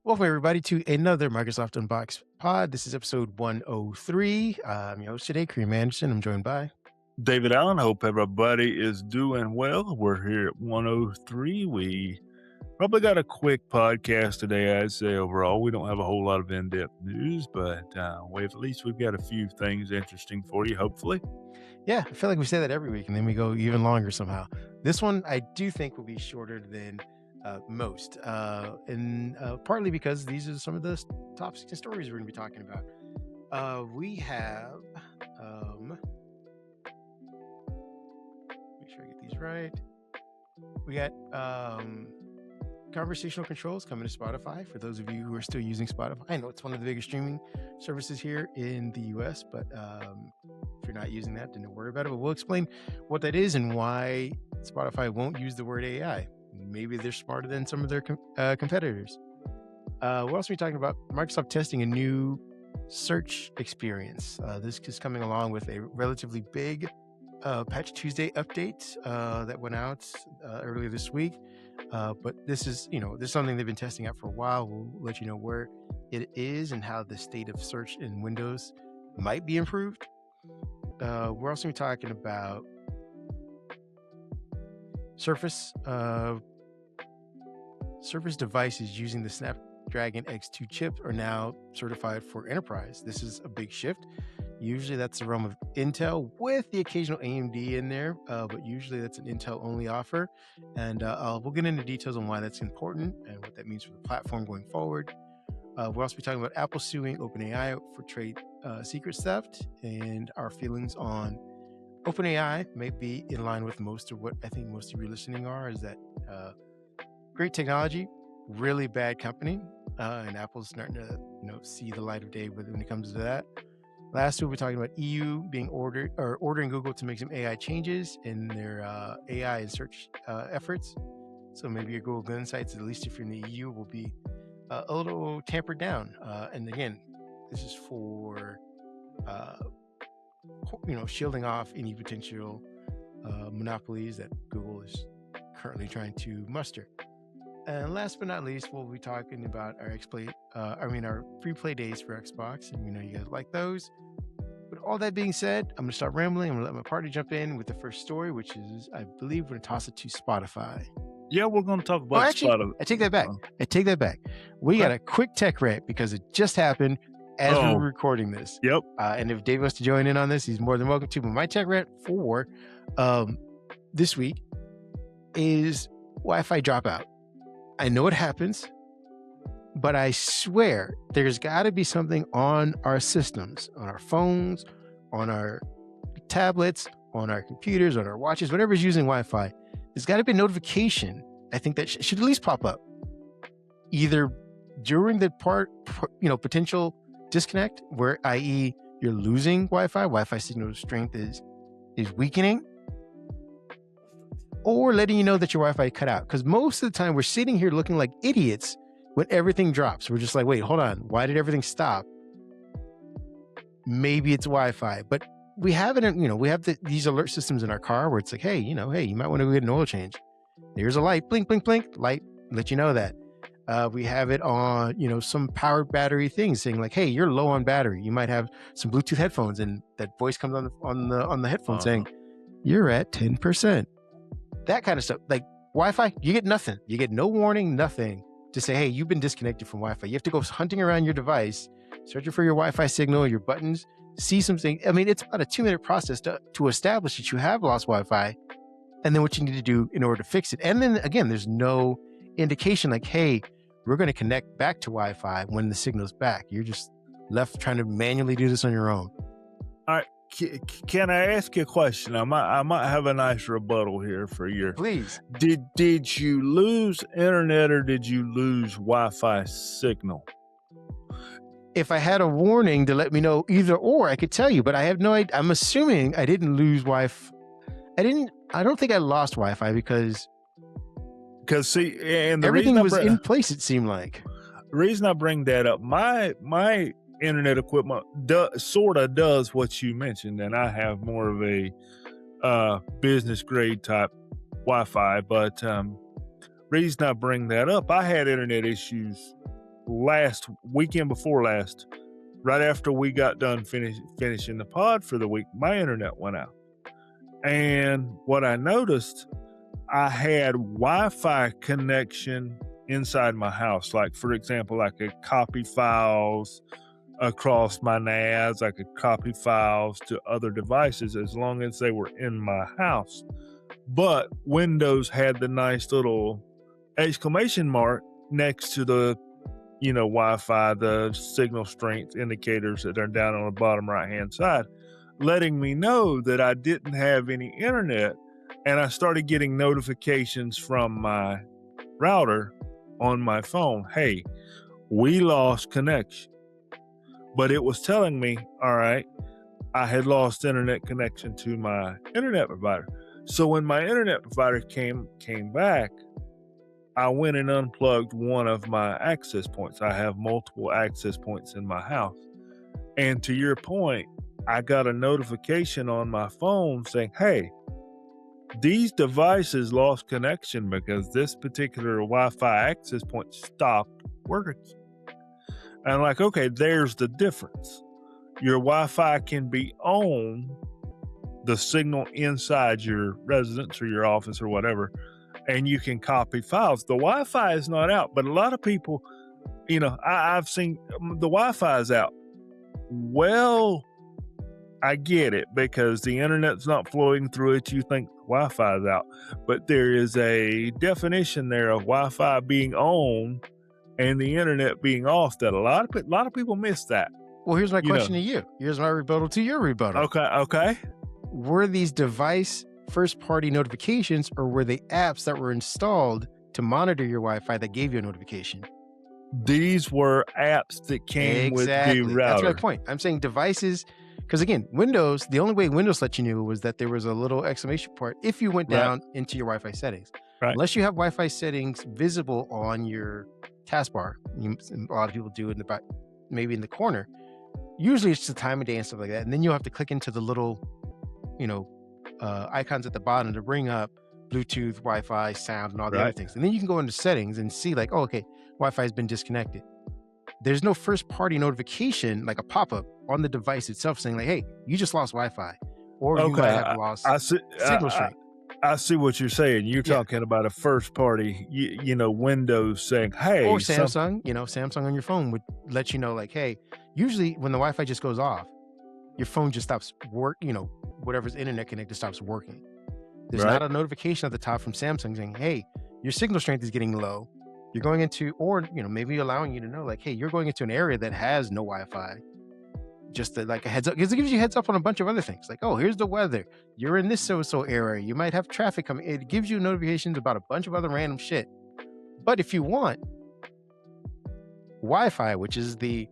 Welcome, everybody, to another Microsoft Unboxed Pod. This is episode 103. I'm your host today, Kareem Anderson. I'm joined by David Allen. Hope everybody is doing well. We're here at 103. We probably got a quick podcast today, I'd say. Overall, we don't have a whole lot of in-depth news, but at least we've got a few things interesting for you, hopefully. Yeah, I feel like we say that every week, and then we go even longer somehow. This one, I do think, will be shorter than most, and partly because these are some of the topics and stories we're going to be talking about. We have, make sure I get these right. We got conversational controls coming to Spotify. For those of you who are still using Spotify, I know it's one of the biggest streaming services here in the US, but if you're not using that, then don't worry about it. But we'll explain what that is and why Spotify won't use the word AI. Maybe they're smarter than some of their competitors. We'll also be talking about Microsoft testing a new search experience. This is coming along with a relatively big Patch Tuesday update that went out earlier this week. But this is something they've been testing out for a while. We'll let you know where it is and how the state of search in Windows might be improved. We're also talking about Surface devices using the Snapdragon X2 chip are now certified for enterprise. This is a big shift. Usually that's the realm of Intel with the occasional AMD in there, but usually that's an Intel only offer. And we'll get into details on why that's important and what that means for the platform going forward. We'll also be talking about Apple suing OpenAI for trade secret theft, and our feelings on OpenAI may be in line with most of what I think most of you listening are, is that great technology, really bad company, and Apple's starting to see the light of day when it comes to that. Last week, we're talking about EU being ordering Google to make some AI changes in their AI and search efforts. So maybe your Google Insights, at least if you're in the EU, will be a little tampered down. And again, this is for shielding off any potential monopolies that Google is currently trying to muster. And last but not least, we'll be talking about our free play days for Xbox, and you guys like those. But all that being said, I'm going to start rambling. I'm going to let my partner jump in with the first story, which is, I believe, we're going to toss it to Spotify. Yeah, we're going to talk about Spotify. I take that back. We got a quick tech rant because it just happened as we were recording this. Yep. And if Dave wants to join in on this, he's more than welcome to. But my tech rant for this week is Wi-Fi dropout. I know it happens, but I swear there's got to be something on our systems, on our phones, on our tablets, on our computers, on our watches, whatever's using Wi-Fi. There's got to be a notification, I think, that should at least pop up either during the potential disconnect, where, i.e., you're losing Wi-Fi signal strength is weakening, or letting you know that your Wi-Fi cut out. Because most of the time we're sitting here looking like idiots when everything drops. We're just like, wait, hold on. Why did everything stop? Maybe it's Wi-Fi. But we have it, we have these alert systems in our car where it's like, hey, you might want to go get an oil change. There's a light, blink, blink, blink, light, let you know that. We have it on, some powered battery things saying like, hey, you're low on battery. You might have some Bluetooth headphones, and that voice comes on the headphone saying, you're at 10%. That kind of stuff. Like Wi-Fi, you get nothing. You get no warning, nothing to say, hey, you've been disconnected from Wi-Fi. You have to go hunting around your device, searching for your Wi-Fi signal, your buttons, see something. I mean, it's about a 2-minute process to establish that you have lost Wi-Fi, and then what you need to do in order to fix it. And then again, there's no indication like, hey, we're going to connect back to Wi-Fi when the signal's back. You're just left trying to manually do this on your own. All right. Can I ask you a question? I might have a nice rebuttal here for you. Please. Did you lose internet or did you lose Wi-Fi signal? If I had a warning to let me know either or, I could tell you, but I have no idea. I'm assuming I didn't lose Wi-Fi. I don't think I lost Wi-Fi because see, and the everything was in place, it seemed like. The reason I bring that up, my internet equipment sort of does what you mentioned, and I have more of a business grade type Wi-Fi. But reason I bring that up, I had internet issues last weekend before last, right after we got done finishing the pod for the week, my internet went out. And what I noticed, I had Wi-Fi connection inside my house. Like, for example, I could copy files across my NAS. I could copy files to other devices as long as they were in my house. But Windows had the nice little exclamation mark next to the, Wi-Fi, the signal strength indicators that are down on the bottom right-hand side, letting me know that I didn't have any internet. And I started getting notifications from my router on my phone. Hey, we lost connection. But it was telling me, all right, I had lost internet connection to my internet provider. So when my internet provider came back, I went and unplugged one of my access points. I have multiple access points in my house. And to your point, I got a notification on my phone saying, hey, these devices lost connection because this particular Wi-Fi access point stopped working. And I'm like, okay, there's the difference. Your Wi-Fi can be on the signal inside your residence or your office or whatever, and you can copy files. The Wi-Fi is not out, but a lot of people, I've seen the Wi-Fi is out. Well, I get it because the internet's not flowing through it. You think Wi-Fi is out, but there is a definition there of Wi-Fi being on and the internet being off that a lot of people miss that. Well, here's my question to you. Here's my rebuttal to your rebuttal. Okay. Were these device first-party notifications, or were they apps that were installed to monitor your Wi-Fi that gave you a notification? These were apps that came with the router. That's my point. I'm saying devices, because again, Windows, the only way Windows let you know was that there was a little exclamation point if you went down into your Wi-Fi settings. Right. Unless you have Wi-Fi settings visible on your taskbar, a lot of people do it maybe in the corner. Usually it's the time of day and stuff like that. And then you'll have to click into the little, icons at the bottom to bring up Bluetooth, Wi-Fi, sound, and all the other things. And then you can go into settings and see like, oh, okay, Wi-Fi has been disconnected. There's no first party notification, like a pop-up on the device itself saying like, hey, you just lost Wi-Fi, or you might have lost signal strength. I see what you're saying. You're talking about a first party, Windows saying, hey. Or Samsung, Samsung on your phone would let you know like, hey, usually when the Wi-Fi just goes off, your phone just stops whatever's internet connected stops working. There's not a notification at the top from Samsung saying, hey, your signal strength is getting low. You're going into, or, maybe allowing you to know like, hey, you're going into an area that has no Wi-Fi. Just like a heads up, because it gives you heads up on a bunch of other things. Like, oh, here's the weather. You're in this so-so area. You might have traffic coming. It gives you notifications about a bunch of other random shit. But if you want Wi-Fi, which is the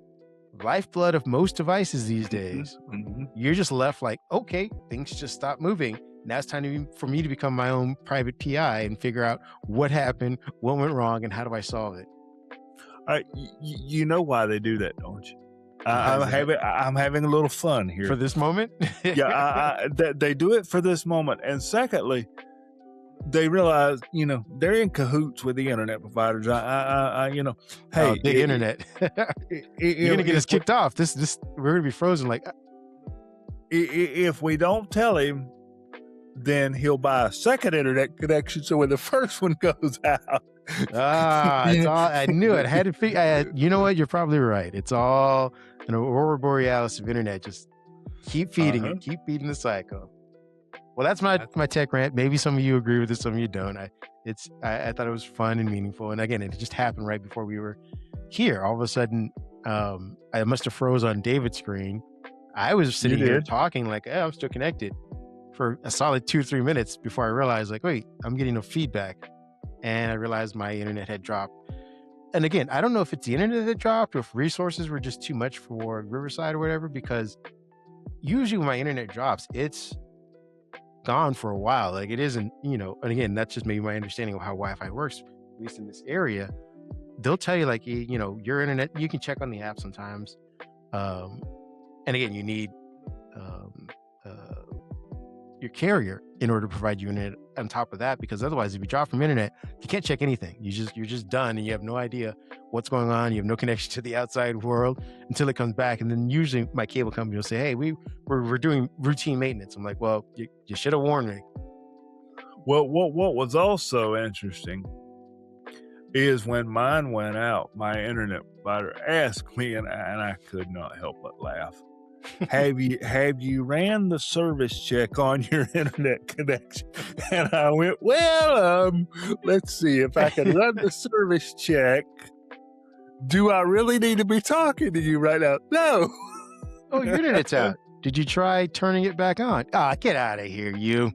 lifeblood of most devices these days, you're just left like, okay, things just stop moving. Now it's time for me to become my own private PI and figure out what happened, what went wrong, and how do I solve it. You know why they do that, don't you? I'm having a little fun here for this moment. They do it for this moment, and secondly, they realize they're in cahoots with the internet providers. Hey, the internet, you're gonna get us kicked off. This we're gonna be frozen. Like, if we don't tell him, then he'll buy a second internet connection. So when the first one goes out, I knew it. I had to figure. You know what? You're probably right. It's all an aurora borealis of internet. Just keep feeding it. Keep feeding the cycle. Well, that's my tech rant. Maybe some of you agree with it, some of you don't. I thought it was fun and meaningful. And again, it just happened right before we were here. All of a sudden, I must have froze on David's screen. I was sitting here talking like, I'm still connected for a solid 2-3 minutes before I realized like, wait, I'm getting no feedback. And I realized my internet had dropped. And again, I don't know if it's the internet that dropped or if resources were just too much for Riverside or whatever, because usually when my internet drops, it's gone for a while. Like it isn't, and again, that's just maybe my understanding of how Wi-Fi works, at least in this area. They'll tell you like, your internet, you can check on the app sometimes. And again, you need your carrier in order to provide you internet on top of that, because otherwise if you drop from internet, you can't check anything. You're just done and you have no idea what's going on. You have no connection to the outside world until it comes back. And then usually my cable company will say, hey, we're doing routine maintenance. I'm like, well, you should have warned me. Well, what was also interesting is when mine went out, my internet provider asked me, and I could not help but laugh. Have you ran the service check on your internet connection? And I went, well, let's see if I can run the service check. Do I really need to be talking to you right now? No. Oh, your internet's out. Did you try turning it back on? Get out of here, you.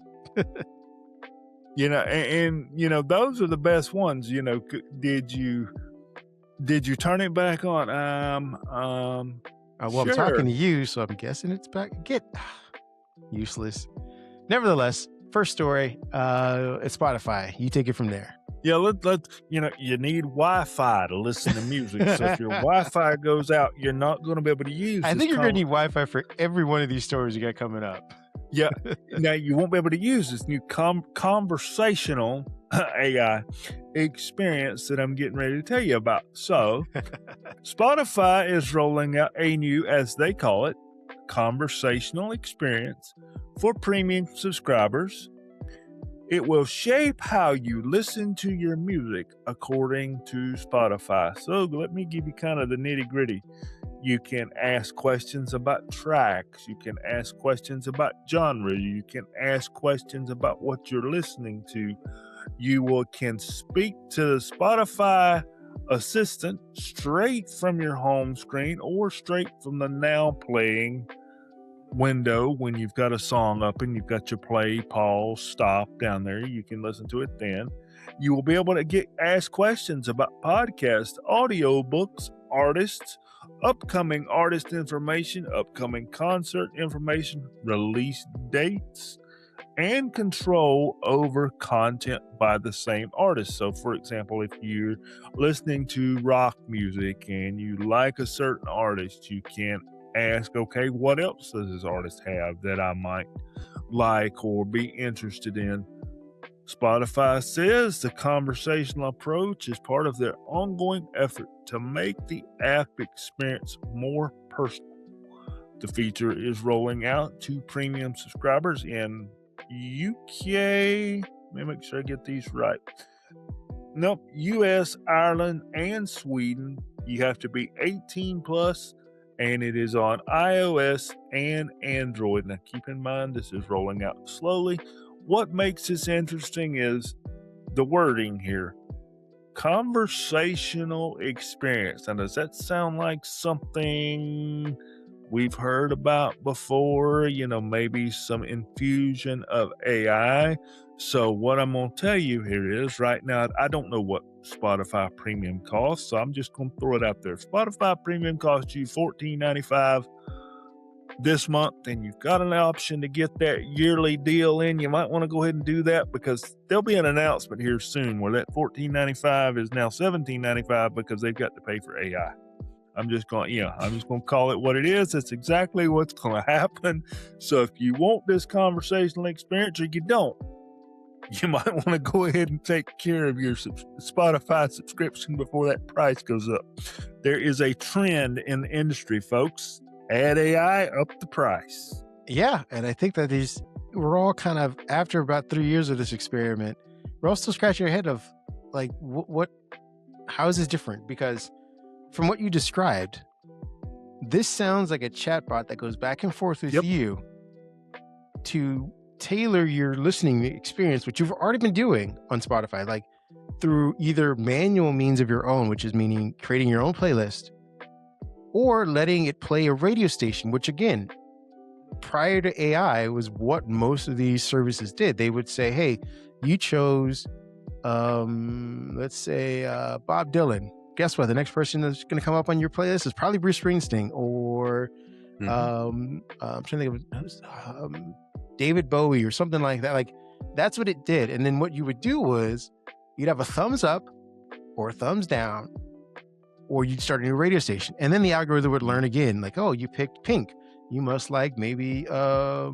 And those are the best ones. Did you turn it back on? Well, sure. I'm talking to you, so I'm guessing it's back. Useless. Nevertheless, first story, it's Spotify. You take it from there. Yeah, let's you need Wi-Fi to listen to music. So if your Wi-Fi goes out, you're not going to be able to use I think you're going to need Wi-Fi for every one of these stories you got coming up. Yeah. Now you won't be able to use this new conversational AI experience that I'm getting ready to tell you about. So Spotify is rolling out a new, as they call it, conversational experience for premium subscribers. It will shape how you listen to your music according to Spotify. So let me give you kind of the nitty-gritty. You can ask questions about tracks. You can ask questions about genre. You can ask questions about what you're listening to. You can speak to the Spotify assistant straight from your home screen or straight from the now playing window. When you've got a song up and you've got your play, pause, stop down there, you can listen to it then. You will be able to ask questions about podcasts, audiobooks, artists, upcoming artist information, upcoming concert information, release dates, and control over content by the same artist. So, for example, if you're listening to rock music and you like a certain artist, you can ask, okay, what else does this artist have that I might like or be interested in? Spotify says the conversational approach is part of their ongoing effort to make the app experience more personal. The feature is rolling out to premium subscribers in UK. Let me make sure I get these right. Nope, US, Ireland, and Sweden. You have to be 18 plus, and it is on iOS and Android. Now, keep in mind, this is rolling out slowly. What makes this interesting is the wording here. Conversational experience. Now, does that sound like something we've heard about before? Maybe some infusion of AI. So what I'm going to tell you here is, right now, I don't know what Spotify Premium costs, so I'm just going to throw it out there. Spotify Premium costs you $14.95 this month, and you've got an option to get that yearly deal in. You might want to go ahead and do that, because there'll be an announcement here soon where that $14.95 is now $17.95 because they've got to pay for AI. I'm just going to call it what it is. That's exactly what's going to happen. So if you want this conversational experience or you don't, you might want to go ahead and take care of your Spotify subscription before that price goes up. There is a trend in the industry, folks. Add AI, up the price. Yeah, and I think that we're all kind of, after about 3 years of this experiment, we're all still scratching our head of, like, how is this different? Because from what you described, this sounds like a chatbot that goes back and forth with you to tailor your listening experience, which you've already been doing on Spotify, like through either manual means of your own, which is meaning creating your own playlist, or letting it play a radio station, which again, prior to AI, was what most of these services did. They would say, hey, you chose, let's say, Bob Dylan. Guess what? The next person that's going to come up on your playlist is probably Bruce Springsteen, or I'm trying to think of David Bowie or something like that. Like, that's what it did. And then what you would do was you'd have a thumbs up or a thumbs down, or you'd start a new radio station. And then the algorithm would learn again, like, oh, you picked Pink. You must like maybe Shakira,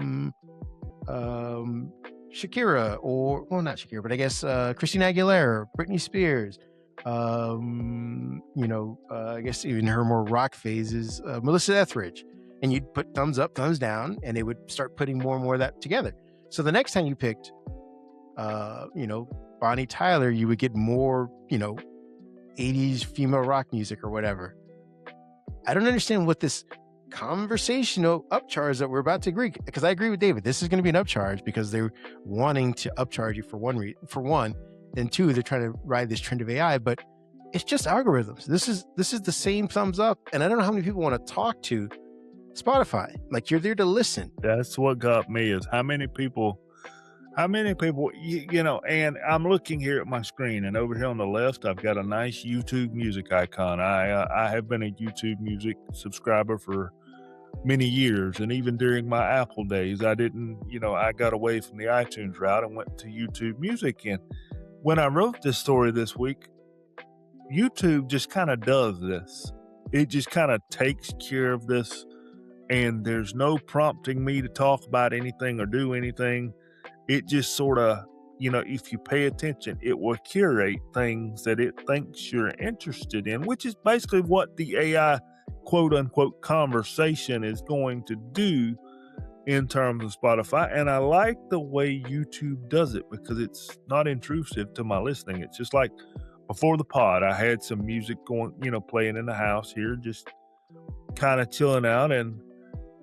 or, well, not Shakira, but I guess Christina Aguilera, Britney Spears, I guess even her more rock phases, Melissa Etheridge. And you'd put thumbs up, thumbs down, and they would start putting more and more of that together. So the next time you picked, Bonnie Tyler, you would get more, 80s female rock music or whatever. I don't understand what this conversational upcharge that we're about to agree, because I agree with David. This is going to be an upcharge because they're wanting to upcharge you for one, and two, they're trying to ride this trend of AI, but it's just algorithms. This is the same thumbs up, and I don't know how many people want to talk to Spotify. Like, you're there to listen. That's what got me, is how many people, and I'm looking here at my screen, and over here on the left, I've got a nice YouTube music icon. I have been a YouTube music subscriber for many years, and even during my Apple days, I didn't, I got away from the iTunes route and went to YouTube music. And when I wrote this story this week, YouTube just kind of does this. It just kind of takes care of this, and there's no prompting me to talk about anything or do anything. It just sort of, if you pay attention, it will curate things that it thinks you're interested in, which is basically what the AI quote unquote conversation is going to do in terms of Spotify. And I like the way YouTube does it because it's not intrusive to my listening. It's just like before the pod, I had some music going, playing in the house here, just kind of chilling out. And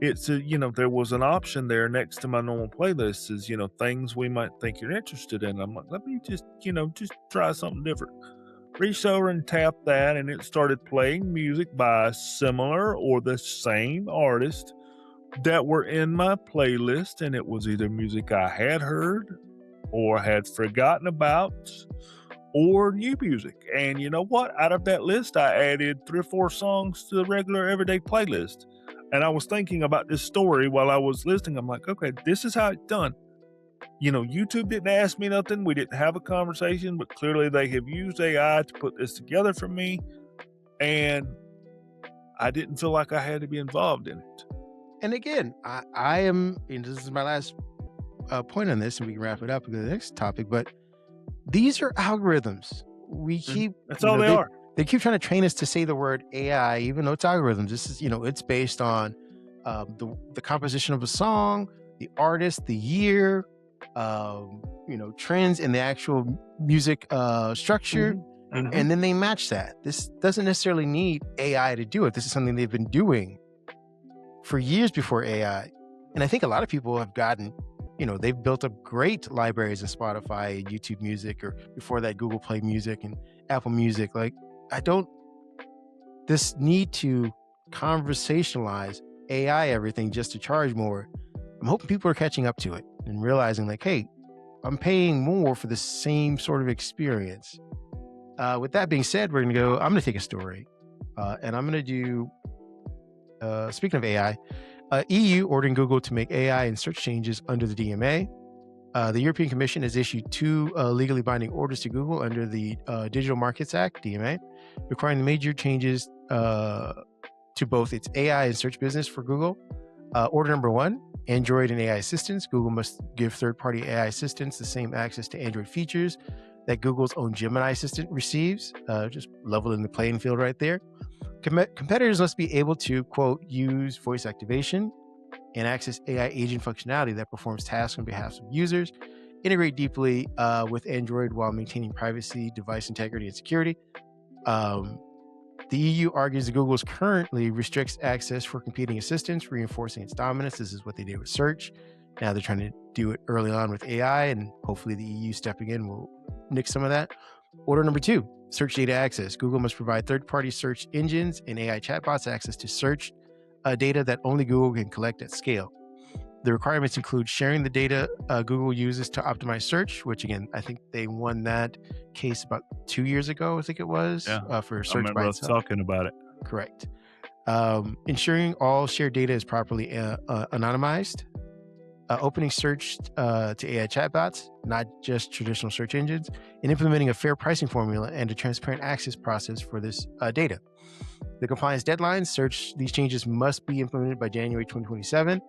it's, there was an option there next to my normal playlist is, things we might think you're interested in. I'm like, let me just try something different. Reached over and tapped that, and it started playing music by a similar or the same artist that were in my playlist. And it was either music I had heard or had forgotten about, or new music. And you know what? Out of that list, I added 3 or 4 songs to the regular everyday playlist. And I was thinking about this story while I was listening. I'm like, okay, this is how it's done. YouTube didn't ask me nothing. We didn't have a conversation, but clearly they have used AI to put this together for me. And I didn't feel like I had to be involved in it. And again, I am, this is my last point on this, and we can wrap it up and go to the next topic, but these are algorithms. We keep... That's all they are. They keep trying to train us to say the word AI, even though it's algorithms. This is, it's based on the composition of a song, the artist, the year, trends in the actual music structure. Mm-hmm. And then they match that. This doesn't necessarily need AI to do it. This is something they've been doing for years before AI. And I think a lot of people have gotten, they've built up great libraries in Spotify and YouTube Music, or before that, Google Play Music and Apple Music. Like, this need to conversationalize AI everything just to charge more. I'm hoping people are catching up to it and realizing, like, hey, I'm paying more for the same sort of experience. With that being said, I'm going to take a story, and I'm going to do, speaking of AI, EU ordering Google to make AI and search changes under the DMA. The European Commission has issued 2 legally binding orders to Google under the Digital Markets Act, DMA, requiring major changes to both its AI and search business for Google. Order number 1, Android and AI assistants. Google must give third-party AI assistants the same access to Android features that Google's own Gemini assistant receives, just leveling the playing field right there. Competitors must be able to, quote, use voice activation and access AI agent functionality that performs tasks on behalf of users, integrate deeply with Android while maintaining privacy, device integrity, and security. The EU argues that Google currently restricts access for competing assistants, reinforcing its dominance. This is what they did with search. Now they're trying to do it early on with AI, and hopefully the EU stepping in will nix some of that. Order number 2, search data access. Google must provide third-party search engines and AI chatbots access to search data that only Google can collect at scale. The requirements include sharing the data Google uses to optimize search, which again, I think they won that case about 2 years ago, I think it was, for search by itself. I remember us talking about it. Correct. Ensuring all shared data is properly anonymized. Opening search to AI chatbots, not just traditional search engines, and implementing a fair pricing formula and a transparent access process for this data. The compliance deadlines, these changes must be implemented by January 2027.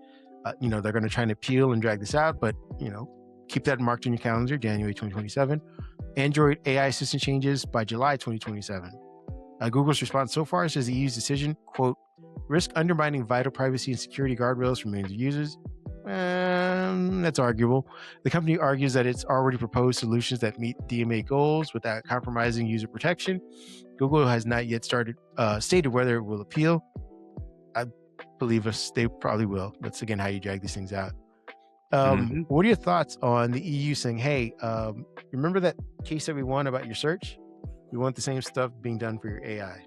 They're going to try and appeal and drag this out, but, keep that marked in your calendar, January 2027. Android AI assistant changes by July 2027. Google's response so far says the EU's decision, quote, risk undermining vital privacy and security guardrails for millions of users. That's arguable. The company argues that it's already proposed solutions that meet DMA goals without compromising user protection. Google has not yet stated whether it will appeal. I believe us, they probably will. That's again how you drag these things out. What are your thoughts on the EU saying, hey, remember that case that we won about your search? We want the same stuff being done for your AI.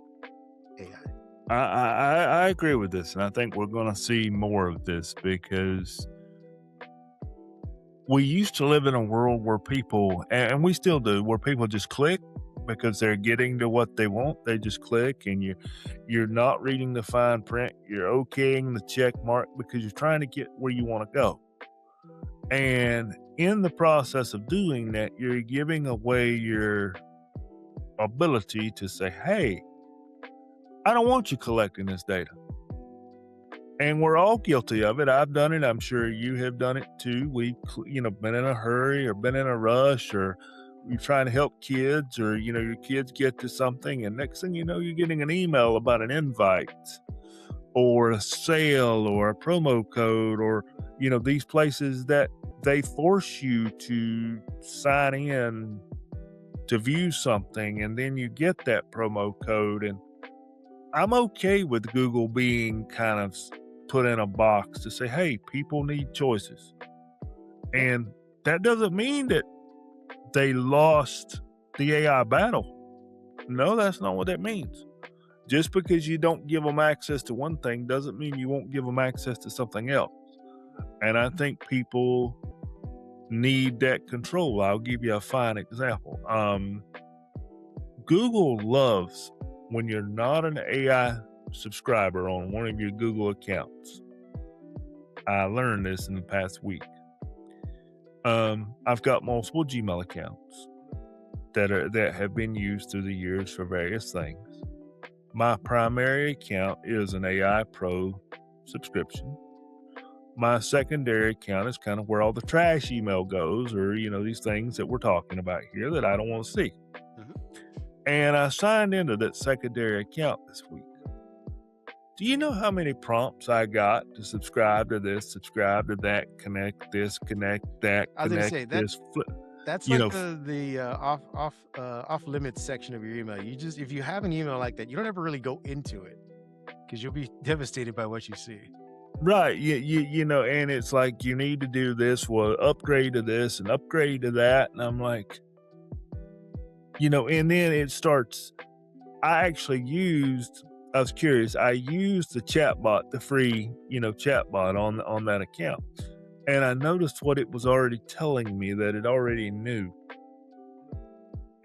I agree with this, and I think we're going to see more of this because we used to live in a world where people, and we still do, where people just click because they're getting to what they want. They just click, and you're not reading the fine print. You're okaying the check mark because you're trying to get where you want to go. And in the process of doing that, you're giving away your ability to say, hey, I don't want you collecting this data. And we're all guilty of it. I've done it. I'm sure you have done it too. We've, been in a hurry or been in a rush, or you're trying to help kids, or, your kids get to something, and next thing you know, you're getting an email about an invite or a sale or a promo code, or, these places that they force you to sign in to view something, and then you get that promo code. And I'm okay with Google being kind of put in a box to say, hey, people need choices. And that doesn't mean that they lost the AI battle. No, that's not what that means. Just because you don't give them access to one thing doesn't mean you won't give them access to something else. And I think people need that control. I'll give you a fine example. Google loves when you're not an AI subscriber on one of your Google accounts. I learned this in the past week. I've got multiple Gmail accounts that have been used through the years for various things. My primary account is an AI Pro subscription. My secondary account is kind of where all the trash email goes, or, these things that we're talking about here that I don't want to see. And I signed into that secondary account this week. Do you know how many prompts I got to subscribe to this, subscribe to that, connect this, connect that, I was going to connect say, this? that's like the off limits section of your email. If you have an email like that, you don't ever really go into it because you'll be devastated by what you see. Right. And it's like, you need to do this, upgrade to this and upgrade to that. And I'm like, and then it starts. I was curious. I used the chatbot, the free, chatbot on that account. And I noticed what it was already telling me that it already knew.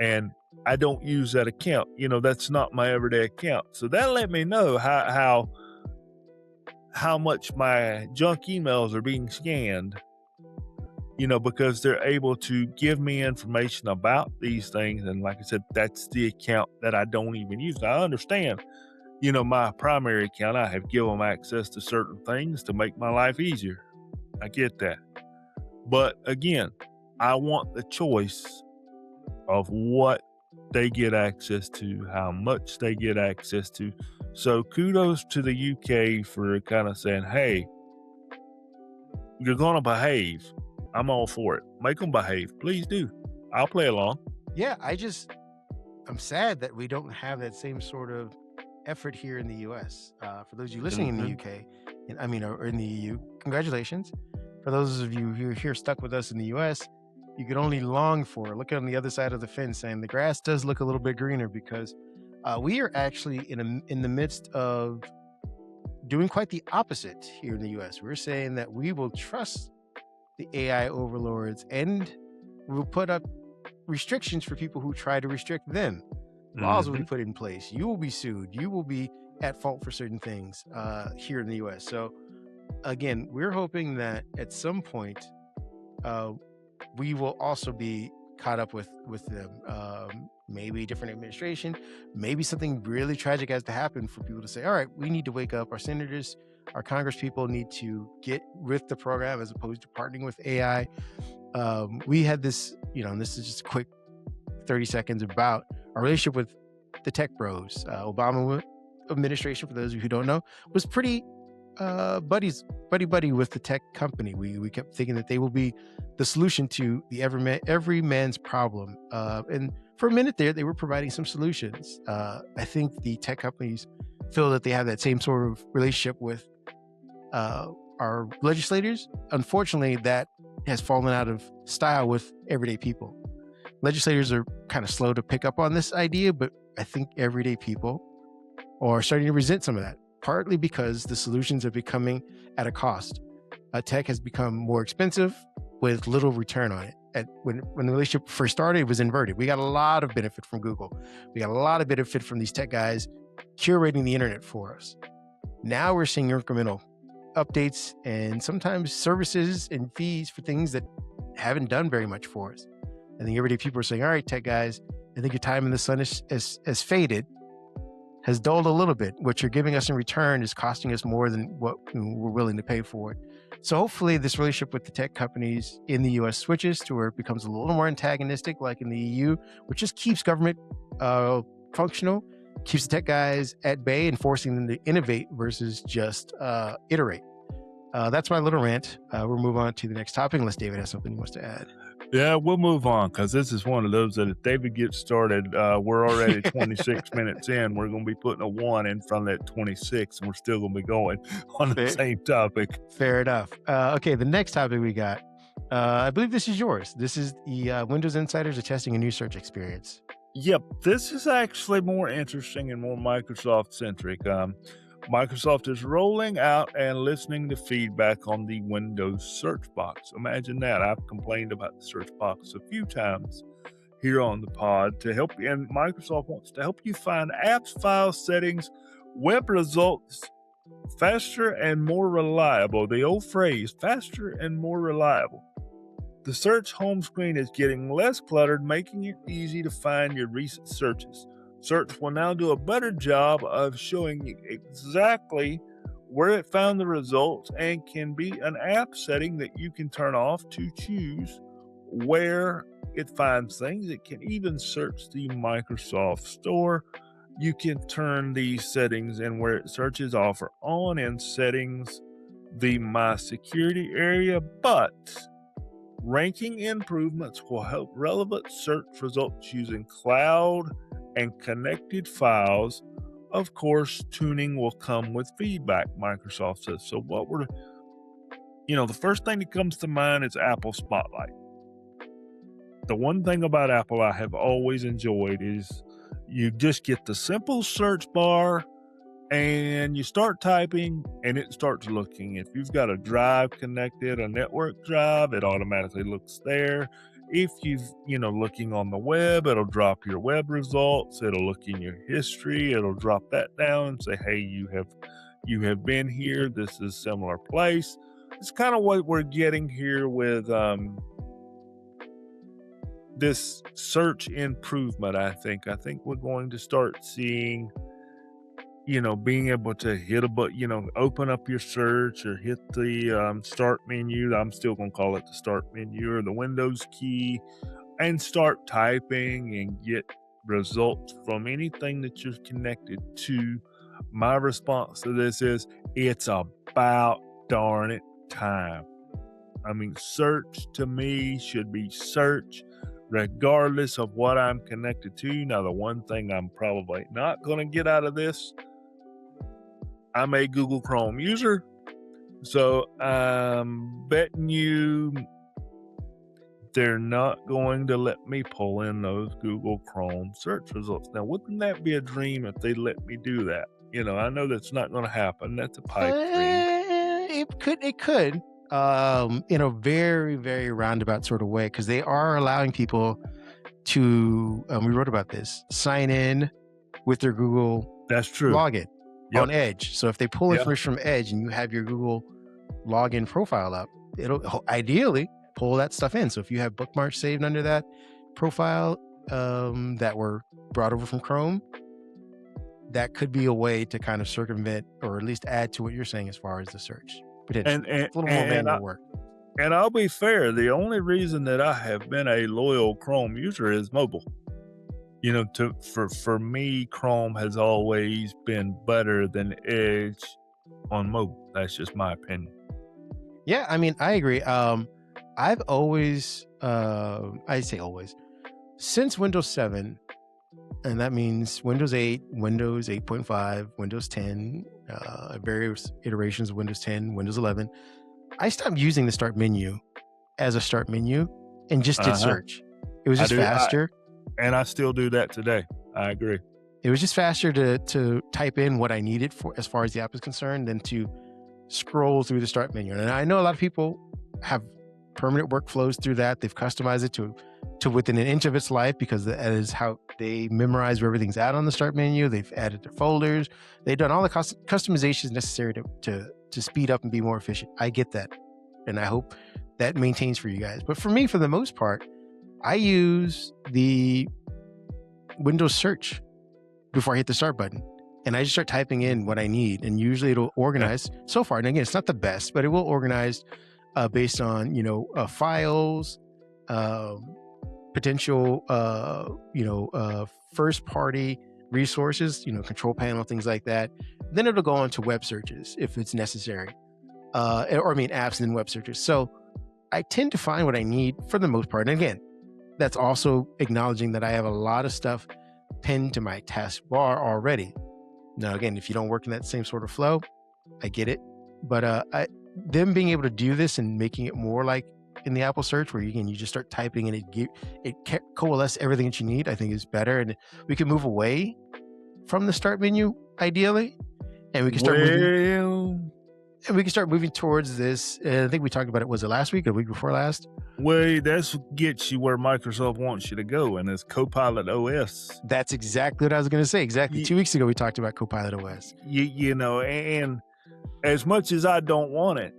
And I don't use that account. That's not my everyday account. So that let me know how much my junk emails are being scanned, because they're able to give me information about these things. And like I said, that's the account that I don't even use. Now, I understand, my primary account, I have given them access to certain things to make my life easier. I get that. But again, I want the choice of what they get access to, how much they get access to. So kudos to the UK for kind of saying, hey, you're going to behave. I'm all for it. Make them behave. Please do. I'll play along. Yeah, I'm sad that we don't have that same sort of effort here in the US. For those of you listening in the UK, or in the EU, congratulations. For those of you who are here stuck with us in the US, you could only long for, look on the other side of the fence, and the grass does look a little bit greener, because we are actually in the midst of doing quite the opposite here in the US. We're saying that we will trust the AI overlords, and we'll put up restrictions for people who try to restrict them. Laws will be put in place. You will be sued. You will be at fault for certain things here in the US. So again, we're hoping that at some point we will also be caught up with them. Maybe a different administration, maybe something really tragic has to happen for people to say, all right, we need to wake up. Our senators, our Congress people need to get with the program as opposed to partnering with AI. We had this, and this is just a quick 30 seconds about our relationship with the tech bros. Obama administration, for those of you who don't know, was pretty buddy with the tech company. We kept thinking that they will be the solution to the every man's problem. And for a minute there, they were providing some solutions. I think the tech companies feel that they have that same sort of relationship with our legislators. Unfortunately, that has fallen out of style with everyday people. Legislators are kind of slow to pick up on this idea, but I think everyday people are starting to resent some of that, partly because the solutions are becoming at a cost. Tech has become more expensive with little return on it. When the relationship first started, it was inverted. We got a lot of benefit from Google. We got a lot of benefit from these tech guys curating the internet for us. Now we're seeing incremental updates and sometimes services and fees for things that haven't done very much for us. I think everyday people are saying, all right, tech guys, I think your time in the sun has faded, has dulled a little bit. What you're giving us in return is costing us more than what we're willing to pay for it. So hopefully this relationship with the tech companies in the US switches to where it becomes a little more antagonistic, like in the EU, which just keeps government functional, keeps the tech guys at bay and forcing them to innovate versus just iterate. That's my little rant. We'll move on to the next topic unless David has something he wants to add. Yeah, we'll move on because this is one of those that if David gets started, we're already 26 minutes in. We're going to be putting a 1 in front of that 26, and we're still going to be going on the same topic. Fair enough. Okay, the next topic we got, I believe this is yours. This is the Windows Insiders are testing a new search experience. Yep, this is actually more interesting and more Microsoft-centric. Microsoft is rolling out and listening to feedback on the Windows search box. Imagine that. I've complained about the search box a few times here on the pod to help you. And Microsoft wants to help you find apps, files, settings, web results faster and more reliable. The old phrase, faster and more reliable. The search home screen is getting less cluttered, making it easy to find your recent searches. Search will now do a better job of showing you exactly where it found the results and can be an app setting that you can turn off to choose where it finds things. It can even search the Microsoft Store. You can turn these settings and where it searches off or on in settings, the My Security area, but ranking improvements will help relevant search results using cloud and connected files. Of course, tuning will come with feedback, Microsoft says. So the first thing that comes to mind is Apple Spotlight. The one thing about Apple I have always enjoyed is you just get the simple search bar and you start typing and it starts looking. If you've got a drive connected, a network drive, it automatically looks there. If you've, looking on the web, it'll drop your web results. It'll look in your history. It'll drop that down and say, hey, you have been here. This is a similar place. It's kind of what we're getting here with this search improvement, I think. I think we're going to start seeing, being able to hit a button, open up your search or hit the start menu. I'm still going to call it the start menu or the Windows key and start typing and get results from anything that you're connected to. My response to this is it's about darn it time. I mean, search to me should be search regardless of what I'm connected to. Now, the one thing I'm probably not going to get out of this, I'm a Google Chrome user, so I'm betting you they're not going to let me pull in those Google Chrome search results. Now, wouldn't that be a dream if they let me do that? I know that's not going to happen. That's a pipe dream. It could, in a very, very roundabout sort of way, because they are allowing people to, we wrote about this, sign in with their Google That's true. login. Yep. On Edge. So if they pull information from Edge and you have your Google login profile up, it'll ideally pull that stuff in. So if you have bookmarks saved under that profile that were brought over from Chrome, that could be a way to kind of circumvent or at least add to what you're saying as far as the search. And it's a little more manual work. And I'll be fair, the only reason that I have been a loyal Chrome user is mobile. For me, Chrome has always been better than Edge on mobile. That's just my opinion. Yeah, I mean, I agree. I've always, I say always, since Windows 7, and that means Windows 8, Windows 8.5, Windows 10, various iterations of Windows 10, Windows 11, I stopped using the start menu as a start menu and just did search. It was just faster. And I still do that today. I agree. It was just faster to type in what I needed for as far as the app is concerned than to scroll through the start menu. And I know a lot of people have permanent workflows through that. They've customized it to within an inch of its life because that is how they memorize where everything's at on the start menu. They've added their folders. They've done all the customizations necessary to speed up and be more efficient. I get that. And I hope that maintains for you guys. But for me, for the most part, I use the Windows search before I hit the start button. And I just start typing in what I need. And usually it'll organize so far. And again, it's not the best, but it will organize based on, files, potential, first party resources, control panel, things like that. Then it'll go on to web searches if it's necessary. Apps and then web searches. So I tend to find what I need for the most part. And again, that's also acknowledging that I have a lot of stuff pinned to my taskbar already. Now, again, if you don't work in that same sort of flow, I get it. But them being able to do this and making it more like in the Apple search where you just start typing and it coalesces everything that you need, I think is better. And we can move away from the start menu ideally, and we can start moving towards this. I think we talked about it. Was it last week or the week before last? Well, that's gets you where Microsoft wants you to go, and it's Copilot OS. That's exactly what I was going to say. Exactly. 2 weeks ago, we talked about Copilot OS. And as much as I don't want it,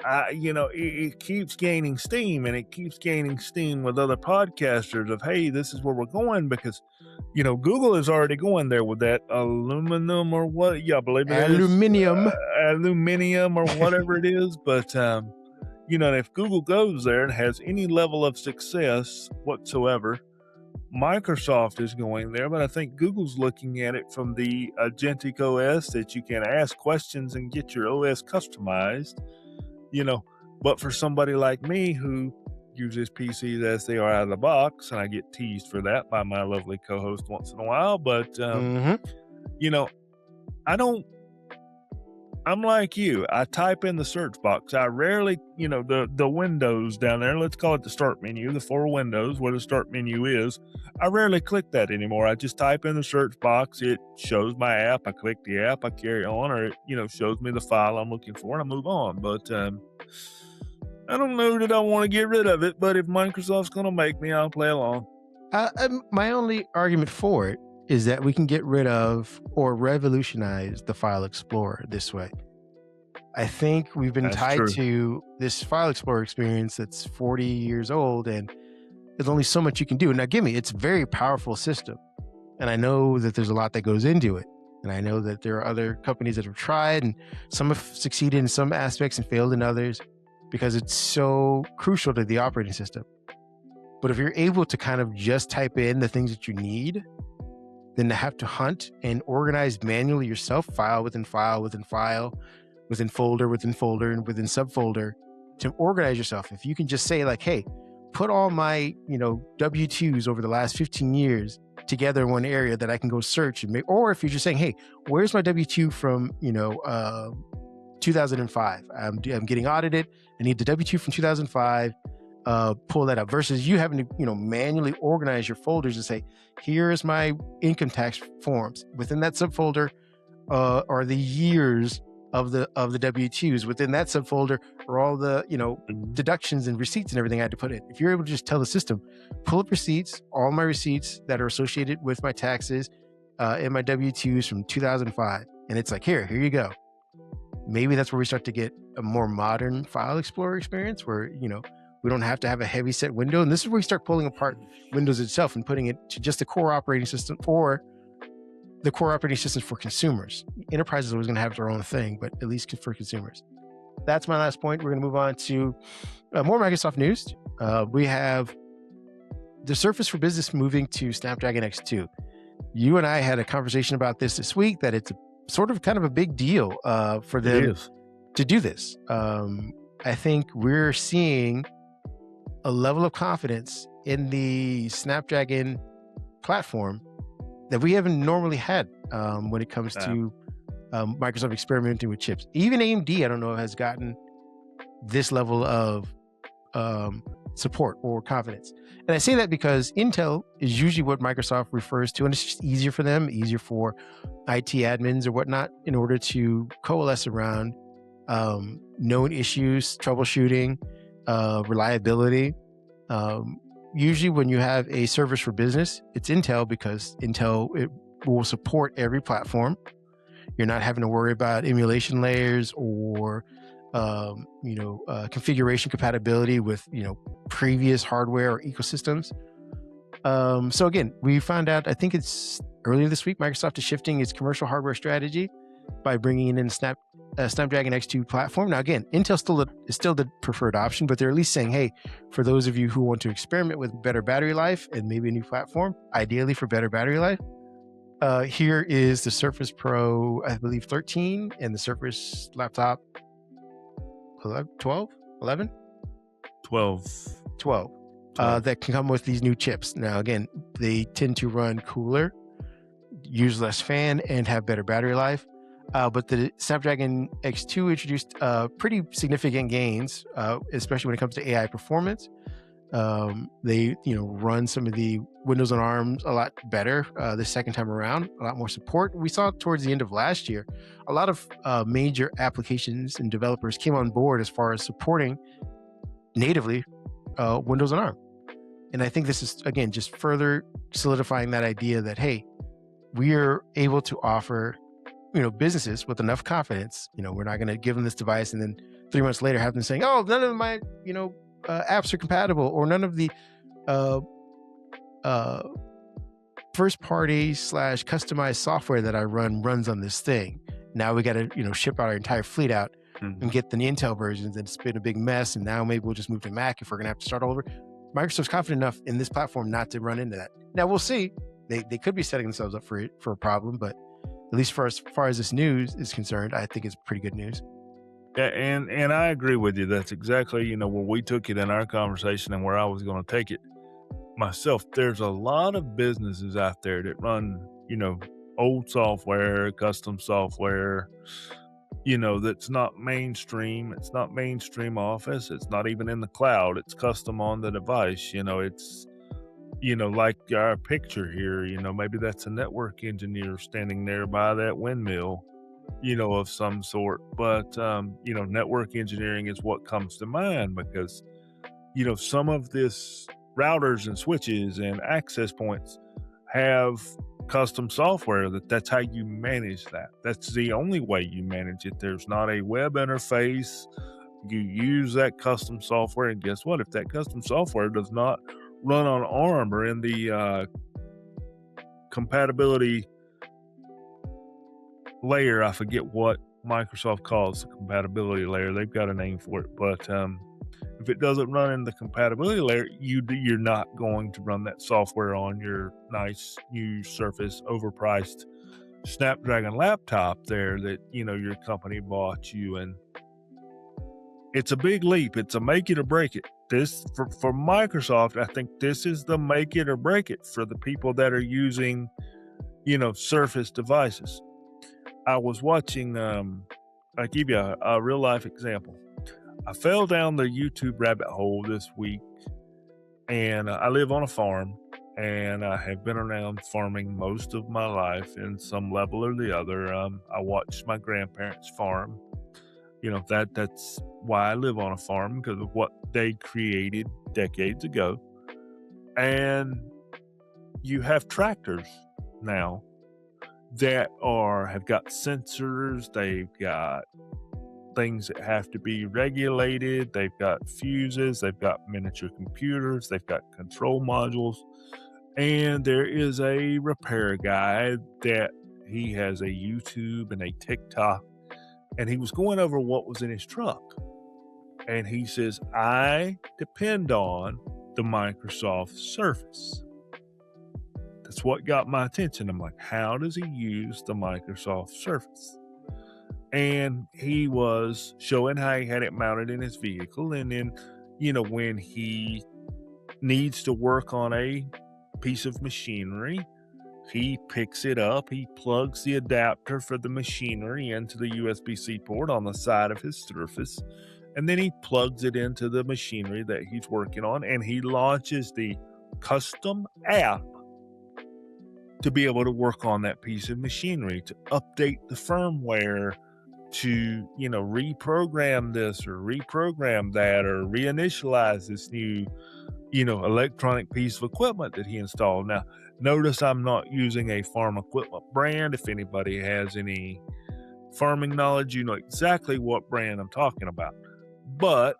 it keeps gaining steam, and it keeps gaining steam with other podcasters of, hey, this is where we're going, because, Google is already going there with that aluminum or what? Yeah, I believe it is. Aluminium or whatever it is. But, if Google goes there and has any level of success whatsoever, Microsoft is going there, but I think Google's looking at it from the agentic OS that you can ask questions and get your OS customized, but for somebody like me who uses PCs as they are out of the box, and I get teased for that by my lovely co-host once in a while, but, I'm like you. I type in the search box. I rarely, the windows down there, let's call it the start menu, the 4 windows where the start menu is. I rarely click that anymore. I just type in the search box. It shows my app. I click the app. I carry on, or it, shows me the file I'm looking for, and I move on. But I don't know that I want to get rid of it, but if Microsoft's going to make me, I'll play along. My only argument for it is that we can get rid of or revolutionize the File Explorer this way. I think we've been tied to this File Explorer experience that's 40 years old, and there's only so much you can do. Now, it's a very powerful system, and I know that there's a lot that goes into it, and I know that there are other companies that have tried, and some have succeeded in some aspects and failed in others because it's so crucial to the operating system. But if you're able to kind of just type in the things that you need, than to have to hunt and organize manually yourself, file within file, within file, within folder, and within subfolder, to organize yourself. If you can just say like, hey, put all my, W-2s over the last 15 years together in one area that I can go search and make, or if you're just saying, hey, where's my W-2 from, 2005? I'm getting audited. I need the W-2 from 2005. Pull that up versus you having to, manually organize your folders and say, here's my income tax forms. Within that subfolder are the years of the W-2s. Within that subfolder are all the, deductions and receipts and everything I had to put in. If you're able to just tell the system, pull up receipts, all my receipts that are associated with my taxes and my W-2s from 2005. And it's like, here you go. Maybe that's where we start to get a more modern File Explorer experience where, we don't have to have a heavy set window. And this is where we start pulling apart Windows itself and putting it to just the core operating system or the core operating systems for consumers. Enterprise is always going to have their own thing, but at least for consumers. That's my last point. We're going to move on to more Microsoft news. We have the Surface for Business moving to Snapdragon X2. You and I had a conversation about this week, that it's sort of kind of a big deal for them to do this. I think we're seeing a level of confidence in the Snapdragon platform that we haven't normally had when it comes to Microsoft experimenting with chips. Even AMD, I don't know, has gotten this level of support or confidence. And I say that because Intel is usually what Microsoft refers to, and it's just easier for them, easier for IT admins or whatnot, in order to coalesce around known issues, troubleshooting, reliability. Usually when you have a service for business, it's Intel, because Intel, it will support every platform. You're not having to worry about emulation layers or configuration compatibility with previous hardware or ecosystems. So again, we found out, I think it's earlier this week, Microsoft is shifting its commercial hardware strategy by bringing in Snapdragon X2 platform. Now again, Intel is still the preferred option, but they're at least saying, hey, for those of you who want to experiment with better battery life and maybe a new platform, ideally for better battery life, here is the Surface Pro, I believe 13, and the Surface laptop 12 that can come with these new chips. Now again, they tend to run cooler, use less fan, and have better battery life. But the Snapdragon X2 introduced pretty significant gains, especially when it comes to AI performance. They run some of the Windows on ARM a lot better the second time around, a lot more support. We saw towards the end of last year, a lot of major applications and developers came on board as far as supporting natively Windows on ARM. And I think this is, again, just further solidifying that idea that, hey, we are able to offer businesses with enough confidence. We're not going to give them this device and then 3 months later have them saying, oh, none of my apps are compatible, or none of the first party / customized software that I runs on this thing. Now we got to ship our entire fleet out and get the Intel versions, and it's been a big mess, and now maybe we'll just move to Mac if we're gonna have to start all over. Microsoft's confident enough in this platform not to run into that. Now we'll see. They could be setting themselves up for a problem, but at least for as far as this news is concerned, I think it's pretty good news. Yeah, and I agree with you. That's exactly, where we took it in our conversation and where I was going to take it myself. There's a lot of businesses out there that run, old software, custom software, that's not mainstream. It's not mainstream Office. It's not even in the cloud. It's custom on the device. It's, like our picture here, maybe that's a network engineer standing there by that windmill, of some sort. But, network engineering is what comes to mind, because, some of this routers and switches and access points have custom software that's how you manage that. That's the only way you manage it. There's not a web interface. You use that custom software, and guess what? If that custom software does not run on ARM or in the compatibility layer, I forget what Microsoft calls the compatibility layer. They've got a name for it, but if it doesn't run in the compatibility layer, you're not going to run that software on your nice new Surface overpriced Snapdragon laptop there that your company bought you. And it's a big leap. It's a make it or break it. This for Microsoft, I think this is the make it or break it for the people that are using Surface devices. I was watching, I'll give you a real life example. I fell down the YouTube rabbit hole this week, and I live on a farm, and I have been around farming most of my life in some level or the other. I watched my grandparents farm. That's why I live on a farm, because of what they created decades ago. And you have tractors now that have got sensors, they've got things that have to be regulated, they've got fuses, they've got miniature computers, they've got control modules, and there is a repair guy that he has a YouTube and a TikTok, and he was going over what was in his truck, and he says, I depend on the Microsoft Surface. That's what got my attention. I'm like, how does he use the Microsoft Surface? And he was showing how he had it mounted in his vehicle. And then, when he needs to work on a piece of machinery, he picks it up, he plugs the adapter for the machinery into the USB-C port on the side of his Surface, and then he plugs it into the machinery that he's working on, and he launches the custom app to be able to work on that piece of machinery, to update the firmware, to, reprogram this or reprogram that, or reinitialize this new, electronic piece of equipment that he installed. Now, notice I'm not using a farm equipment brand. If anybody has any farming knowledge, you know exactly what brand I'm talking about. But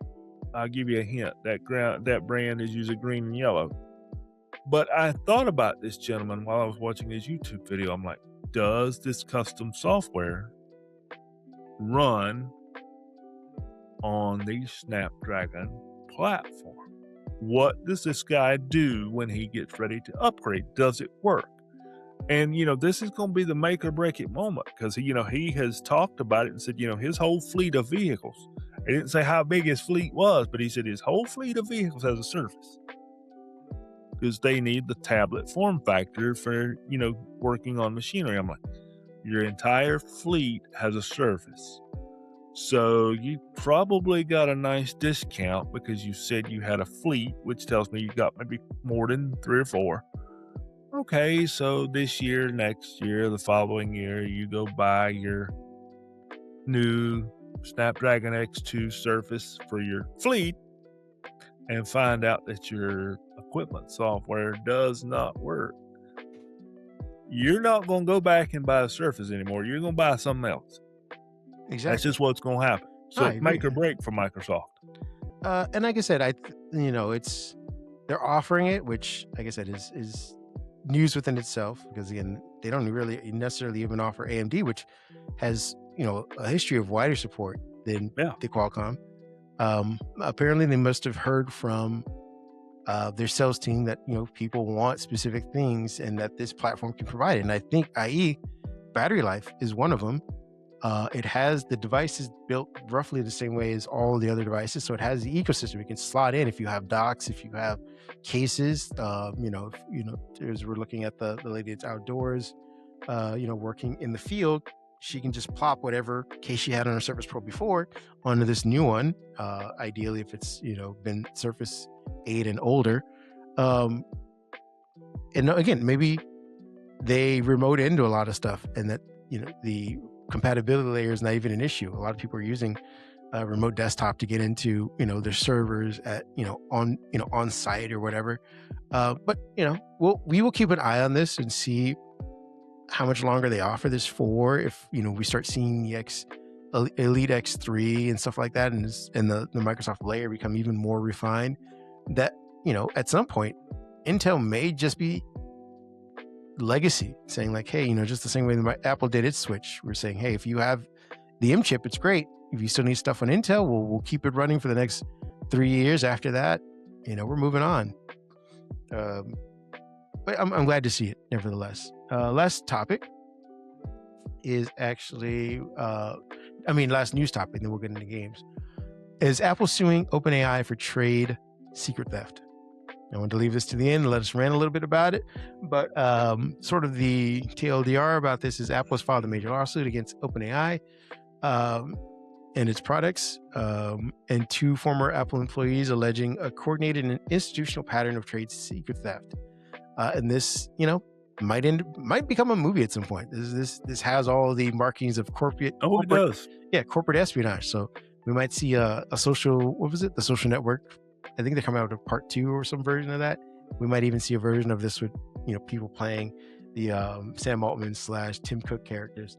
I'll give you a hint. That brand is usually green and yellow. But I thought about this gentleman while I was watching his YouTube video. I'm like, does this custom software run on the Snapdragon platform? What does this guy do when he gets ready to upgrade? Does it work? And, this is going to be the make or break it moment, because, he has talked about it and said, his whole fleet of vehicles, he didn't say how big his fleet was, but he said his whole fleet of vehicles has a Surface, because they need the tablet form factor for, working on machinery. I'm like, your entire fleet has a Surface. So you probably got a nice discount because you said you had a fleet, which tells me you got maybe more than 3 or 4. Okay, so this year, next year, the following year, you go buy your new Snapdragon X2 Surface for your fleet and find out that your equipment software does not work. You're not going to go back and buy a Surface anymore. You're going to buy something else. Exactly. That's just what's going to happen. So make or break for Microsoft. And like I said, they're offering it, which, like I said, is news within itself, because again, they don't really necessarily even offer AMD, which has, a history of wider support than the Qualcomm. Apparently they must have heard from their sales team that, people want specific things and that this platform can provide it. And I think, i.e., battery life is one of them. It has the devices built roughly the same way as all the other devices. So it has the ecosystem. It can slot in if you have docks, if you have cases, as we're looking at the lady that's outdoors, working in the field, she can just plop whatever case she had on her Surface Pro before onto this new one. Ideally, if it's, been Surface 8 and older. And again, maybe they remote into a lot of stuff, and that, the compatibility layer is not even an issue. A lot of people are using remote desktop to get into, their servers at, on site or whatever. But we will keep an eye on this and see how much longer they offer this for. If, we start seeing the Elite X3 and stuff like that, and the Microsoft layer become even more refined, that, at some point, Intel may just be legacy, saying like, hey, just the same way that Apple did its switch. We're saying, hey, if you have the M chip, it's great. If you still need stuff on Intel, we'll keep it running for the next 3 years. After that, we're moving on. But I'm glad to see it, nevertheless. Last topic is actually, last news topic, then we'll get into games, is Apple suing OpenAI for trade secret theft. I want to leave this to the end and let us rant a little bit about it. But sort of the TLDR about this is Apple has filed a major lawsuit against OpenAI and its products, and 2 former Apple employees alleging a coordinated and institutional pattern of trade secret theft. And this, might become a movie at some point. This has all the markings of corporate. Oh, it does. Yeah, corporate espionage. So we might see a social. What was it? The Social Network. I think they're coming out with part 2 or some version of that. We might even see a version of this with, people playing the Sam Altman / Tim Cook characters.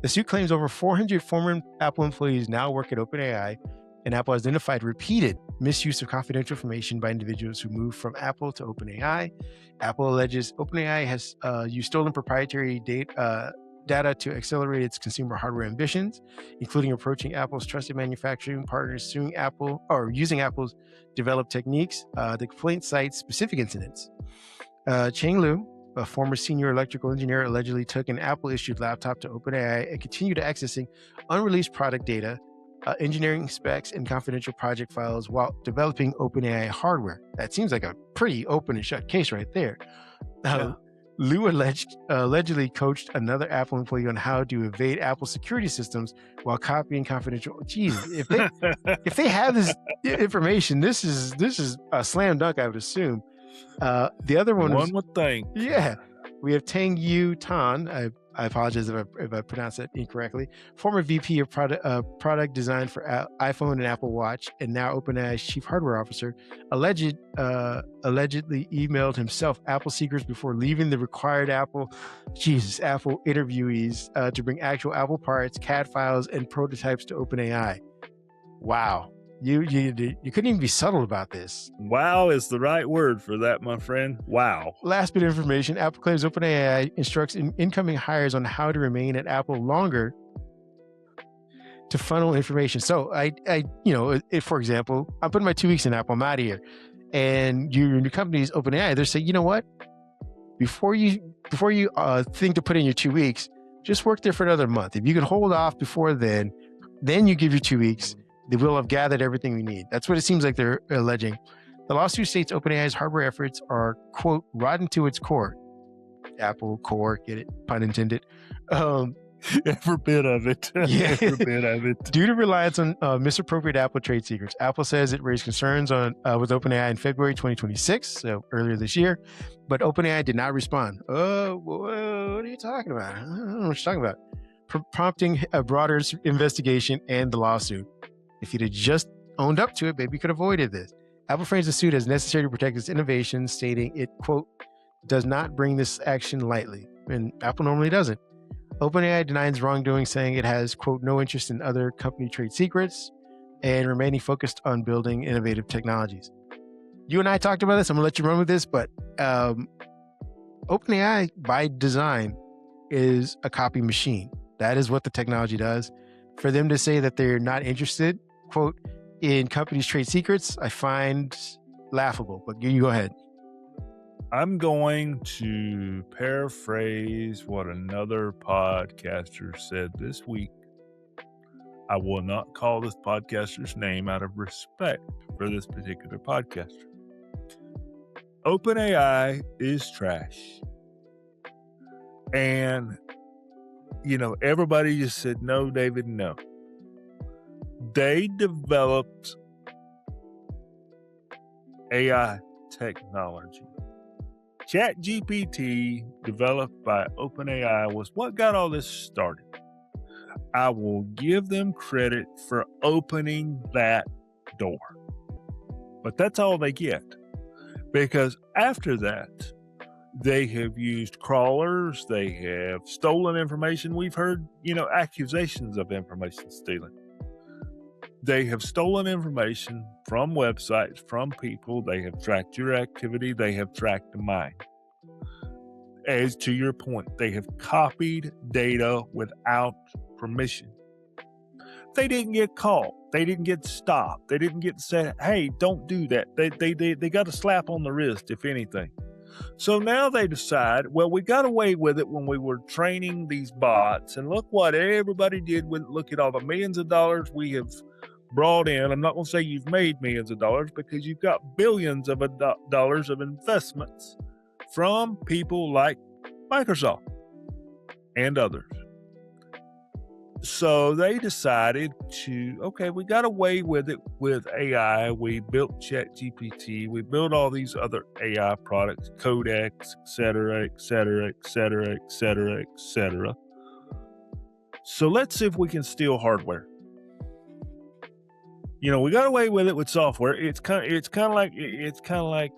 The suit claims over 400 former Apple employees now work at OpenAI, and Apple has identified repeated misuse of confidential information by individuals who moved from Apple to OpenAI. Apple alleges OpenAI has used stolen proprietary data data to accelerate its consumer hardware ambitions, including approaching Apple's trusted manufacturing partners, suing Apple, or using Apple's developed techniques. The complaint cites specific incidents. Cheng Lu, a former senior electrical engineer, allegedly took an Apple-issued laptop to OpenAI and continued accessing unreleased product data, engineering specs, and confidential project files while developing OpenAI hardware. That seems like a pretty open and shut case right there. Liu allegedly coached another Apple employee on how to evade Apple security systems while copying confidential. Geez, if they have this information, this is a slam dunk, I would assume. The other one would think. Yeah, we have Tang Yu Tan. I apologize if I pronounced that incorrectly. Former VP of product design for iPhone and Apple Watch, and now OpenAI's chief hardware officer, allegedly emailed himself Apple secrets before leaving the required Apple interviewees to bring actual Apple parts, CAD files, and prototypes to OpenAI. Wow. You couldn't even be subtle about this. Wow is the right word for that, my friend. Wow. Last bit of information. Apple claims OpenAI instructs incoming hires on how to remain at Apple longer to funnel information. So if, for example, I'm putting my 2 weeks in Apple, I'm out of here. And your new company's OpenAI, they're saying, you know what? Before you think to put in your 2 weeks, just work there for another month. If you can hold off before then you give your 2 weeks. They will have gathered everything we need. That's what it seems like they're alleging. The lawsuit states OpenAI's hardware efforts are, quote, rotten to its core. Apple core, get it? Pun intended. Every bit of it. Yeah. Every bit of it. Due to reliance on misappropriated Apple trade secrets, Apple says it raised concerns with OpenAI in February 2026, so earlier this year, but OpenAI did not respond. Oh, what are you talking about? I don't know what you're talking about. Prompting a broader investigation and the lawsuit. If you'd have just owned up to it, maybe you could have avoided this. Apple frames the suit as necessary to protect its innovation, stating it, quote, does not bring this action lightly. And Apple normally doesn't. OpenAI denies wrongdoing, saying it has, quote, no interest in other company trade secrets and remaining focused on building innovative technologies. You and I talked about this. I'm going to let you run with this, but OpenAI, by design, is a copy machine. That is what the technology does. For them to say that they're not interested, quote, in companies' trade secrets, I find laughable. But you go ahead. I'm going to paraphrase what another podcaster said this week. I will not call this podcaster's name out of respect for this particular podcaster. OpenAI is trash. And everybody just said, no, David, no. They developed AI technology. ChatGPT, developed by OpenAI, was what got all this started. I will give them credit for opening that door. But that's all they get. Because after that, they have used crawlers. They have stolen information. We've heard, accusations of information stealing. They have stolen information from websites, from people. They have tracked your activity. They have tracked mine. As to your point, they have copied data without permission. They didn't get caught. They didn't get stopped. They didn't get said, hey, don't do that. They got a slap on the wrist, if anything. So now they decide, well, we got away with it when we were training these bots, and look what everybody did with, look at all the millions of dollars we have brought in. I'm not going to say you've made millions of dollars, because you've got billions of dollars of investments from people like Microsoft and others. So they decided okay, we got away with it with AI. We built ChatGPT. We built all these other AI products, Codex, et cetera, et cetera, et cetera, et cetera, et cetera. So let's see if we can steal hardware. We got away with it with software. It's kind of like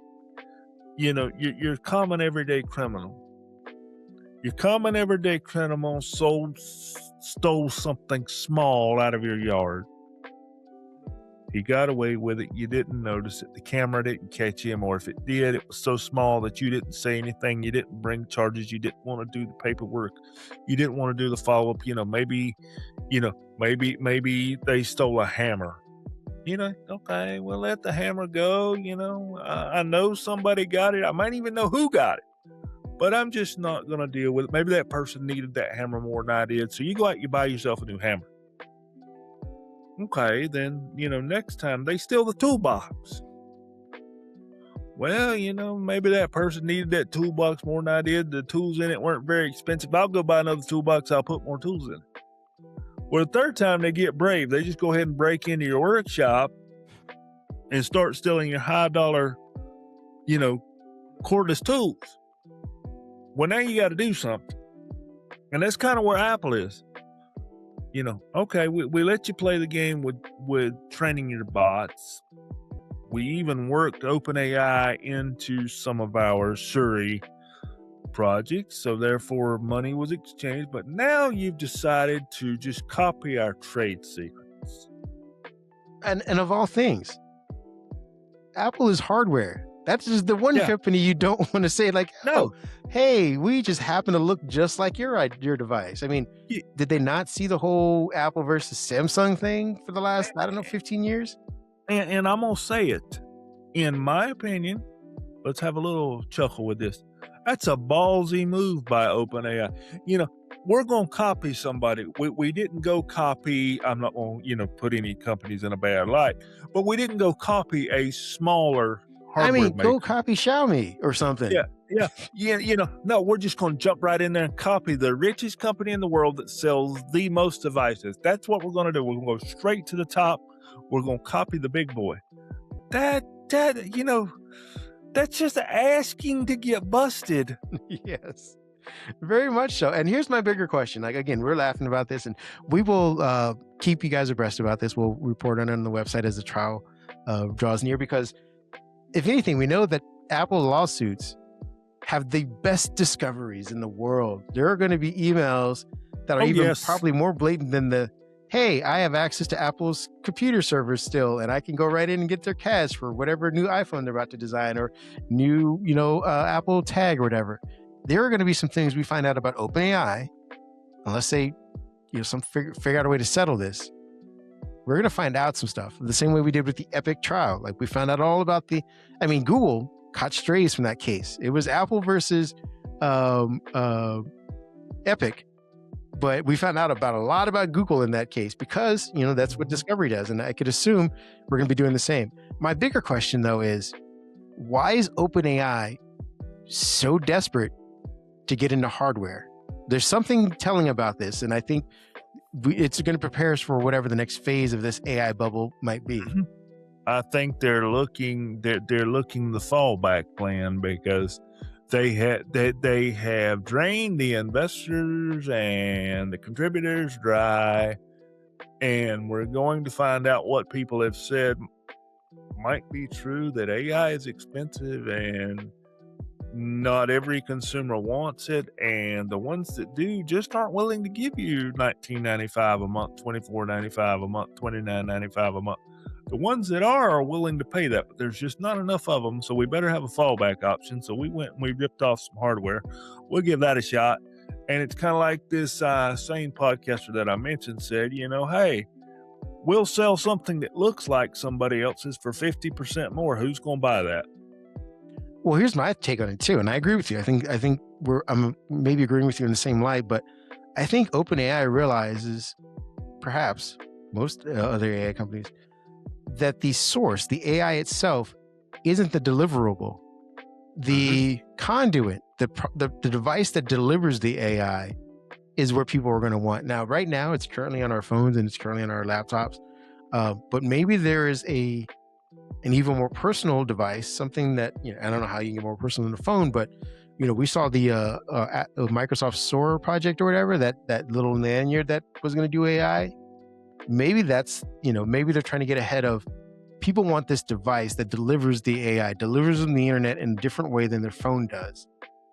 your common everyday criminal. Your common everyday criminal stole something small out of your yard. He got away with it. You didn't notice it. The camera didn't catch him, or if it did, it was so small that you didn't say anything. You didn't bring charges. You didn't want to do the paperwork. You didn't want to do the follow-up. Maybe they stole a hammer. Okay, we'll let the hammer go. I know somebody got it. I might even know who got it, but I'm just not going to deal with it. Maybe that person needed that hammer more than I did. So you go out and you buy yourself a new hammer. Okay, then, next time they steal the toolbox. Well, maybe that person needed that toolbox more than I did. The tools in it weren't very expensive. I'll go buy another toolbox. I'll put more tools in it. Well, the third time they get brave, they just go ahead and break into your workshop and start stealing your high dollar, cordless tools. Well, now you got to do something. And that's kind of where Apple is. Okay, we let you play the game with training your bots. We even worked OpenAI into some of our Siri projects, so therefore money was exchanged. But now you've decided to just copy our trade secrets. And of all things, Apple is hardware. That's just the one company you don't want to say no. Hey, we just happen to look just like your device. I mean, did they not see the whole Apple versus Samsung thing for the last, 15 years? And I'm going to say it. In my opinion, let's have a little chuckle with this. That's a ballsy move by OpenAI. We're going to copy somebody. We didn't go copy, I'm not going to put any companies in a bad light, but we didn't go copy a smaller hardware maker. Go copy Xiaomi or something. No, we're just going to jump right in there and copy the richest company in the world that sells the most devices. That's what we're going to do. We're going to go straight to the top. We're going to copy the big boy. That's just asking to get busted. Yes, very much so. And here's my bigger question. Again, we're laughing about this, and we will keep you guys abreast about this. We'll report on it on the website as the trial draws near, because if anything, we know that Apple lawsuits have the best discoveries in the world. There are going to be emails that are probably more blatant than hey, I have access to Apple's computer servers still, and I can go right in and get their cache for whatever new iPhone they're about to design, or new, Apple tag or whatever. There are going to be some things we find out about OpenAI, unless they, figure out a way to settle this. We're going to find out some stuff the same way we did with the Epic trial. We found out all about Google caught strays from that case. It was Apple versus Epic, but we found out a lot about Google in that case, because, that's what Discovery does. And I could assume we're going to be doing the same. My bigger question, though, is why is OpenAI so desperate to get into hardware? There's something telling about this, and I think it's going to prepare us for whatever the next phase of this AI bubble might be. I think they're looking the fallback plan, because they have drained the investors and the contributors dry, and we're going to find out what people have said might be true, that AI is expensive and not every consumer wants it, and the ones that do just aren't willing to give you $19.95 a month, $24.95 a month, $29.95 a month. The ones that are willing to pay that, but there's just not enough of them, so we better have a fallback option. So we went and we ripped off some hardware. We'll give that a shot. And it's kind of like this same podcaster that I mentioned said, hey, we'll sell something that looks like somebody else's for 50% more. Who's going to buy that? Well, here's my take on it too, and I agree with you. I think I'm maybe agreeing with you in the same light, but I think OpenAI realizes, perhaps most other AI companies, that the source, the AI itself, isn't the deliverable. The conduit, the device that delivers the AI, is where people are going to want. Now, right now, it's currently on our phones and it's currently on our laptops, but maybe there is an even more personal device, something that, I don't know how you can get more personal than a phone, but we saw the Microsoft Sora project or whatever, that little lanyard that was going to do AI. Maybe that's, maybe they're trying to get ahead of people. Want this device that delivers the AI, delivers them the internet in a different way than their phone does.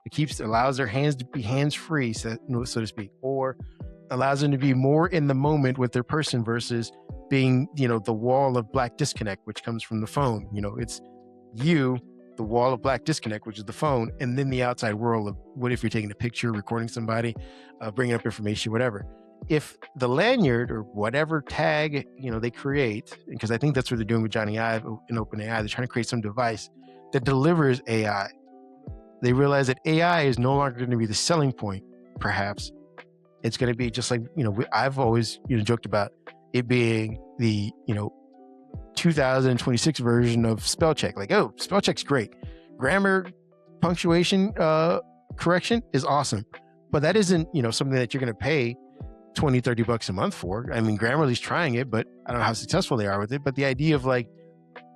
It allows their hands to be hands-free, so to speak, or allows them to be more in the moment with their person versus being, the wall of black disconnect, which comes from the phone. It's you, the wall of black disconnect, which is the phone, and then the outside world of what if you're taking a picture, recording somebody, bringing up information, whatever. If the lanyard or whatever tag, they create, because I think that's what they're doing with Johnny Ive in OpenAI, they're trying to create some device that delivers AI. They realize that AI is no longer going to be the selling point, perhaps. It's going to be just like, I've always, joked about it being the, 2026 version of spell check. Like, oh, spell check's great. Grammar, punctuation correction is awesome. But that isn't, something that you're going to pay $20-$30 a month for. I mean, Grammarly's trying it, but I don't know how successful they are with it. But the idea of like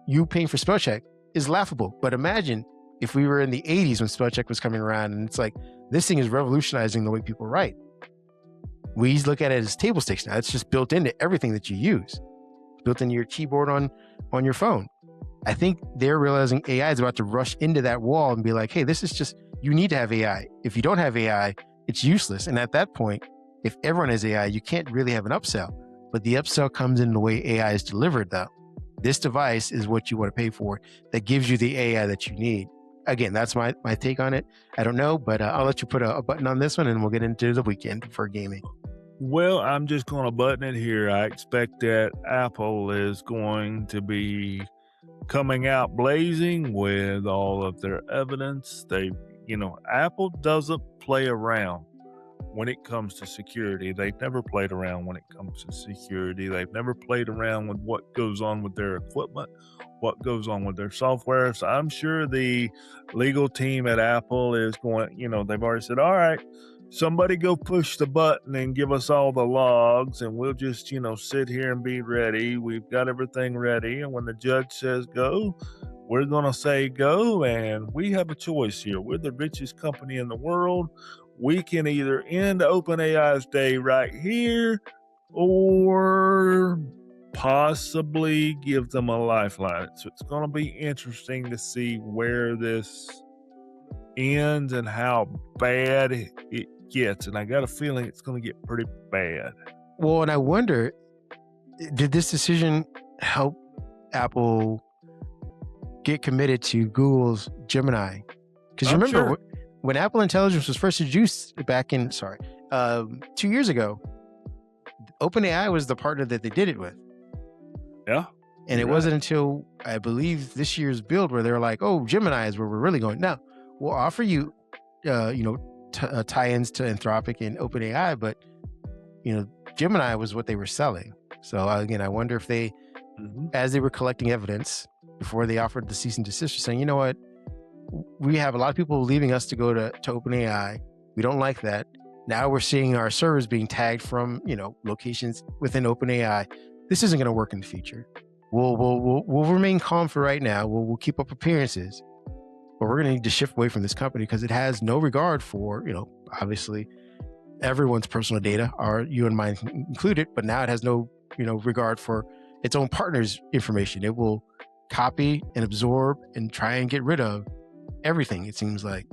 you paying for spell check is laughable. But imagine if we were in the 80s when spell check was coming around, and it's like, this thing is revolutionizing the way people write. We look at it as table stakes now. It's just built into everything that you use, built into your keyboard on your phone. I think they're realizing AI is about to rush into that wall and be like, hey, this is just, you need to have AI. If you don't have AI, it's useless. And at that point, if everyone has AI, you can't really have an upsell. But the upsell comes in the way AI is delivered, though. This device is what you want to pay for that gives you the AI that you need. Again, that's my take on it. I don't know, but I'll let you put a button on this one and we'll get into the weekend for gaming. Well, I'm just going to button it here. I expect that Apple is going to be coming out blazing with all of their evidence. Apple doesn't play around when it comes to security. They've never played around when it comes to security. They've never played around with what goes on with their equipment, what goes on with their software. So I'm sure the legal team at Apple is going, they've already said, all right, somebody go push the button and give us all the logs, and we'll just, sit here and be ready. We've got everything ready. And when the judge says go, we're going to say go. And we have a choice here. We're the richest company in the world. We can either end OpenAI's day right here or possibly give them a lifeline. So it's going to be interesting to see where this ends and how bad it gets. And I got a feeling it's going to get pretty bad. Well, and I wonder, did this decision help Apple get committed to Google's Gemini? Because remember, when Apple Intelligence was first introduced back in, 2 years ago, OpenAI was the partner that they did it with. Yeah. And it wasn't until, I believe, this year's build where they're like, oh, Gemini is where we're really going. Now, we'll offer you, tie-ins to Anthropic and OpenAI, but, Gemini was what they were selling. So again, I wonder if they, as they were collecting evidence before they offered the cease and desist, saying, you know what, we have a lot of people leaving us to go to OpenAI. We don't like that. Now we're seeing our servers being tagged from, locations within OpenAI. This isn't going to work in the future. We'll remain calm for right now. We'll keep up appearances, but we're going to need to shift away from this company because it has no regard for, obviously everyone's personal data, you and mine included, but now it has no, regard for its own partner's information. It will copy and absorb and try and get rid of everything, it seems like.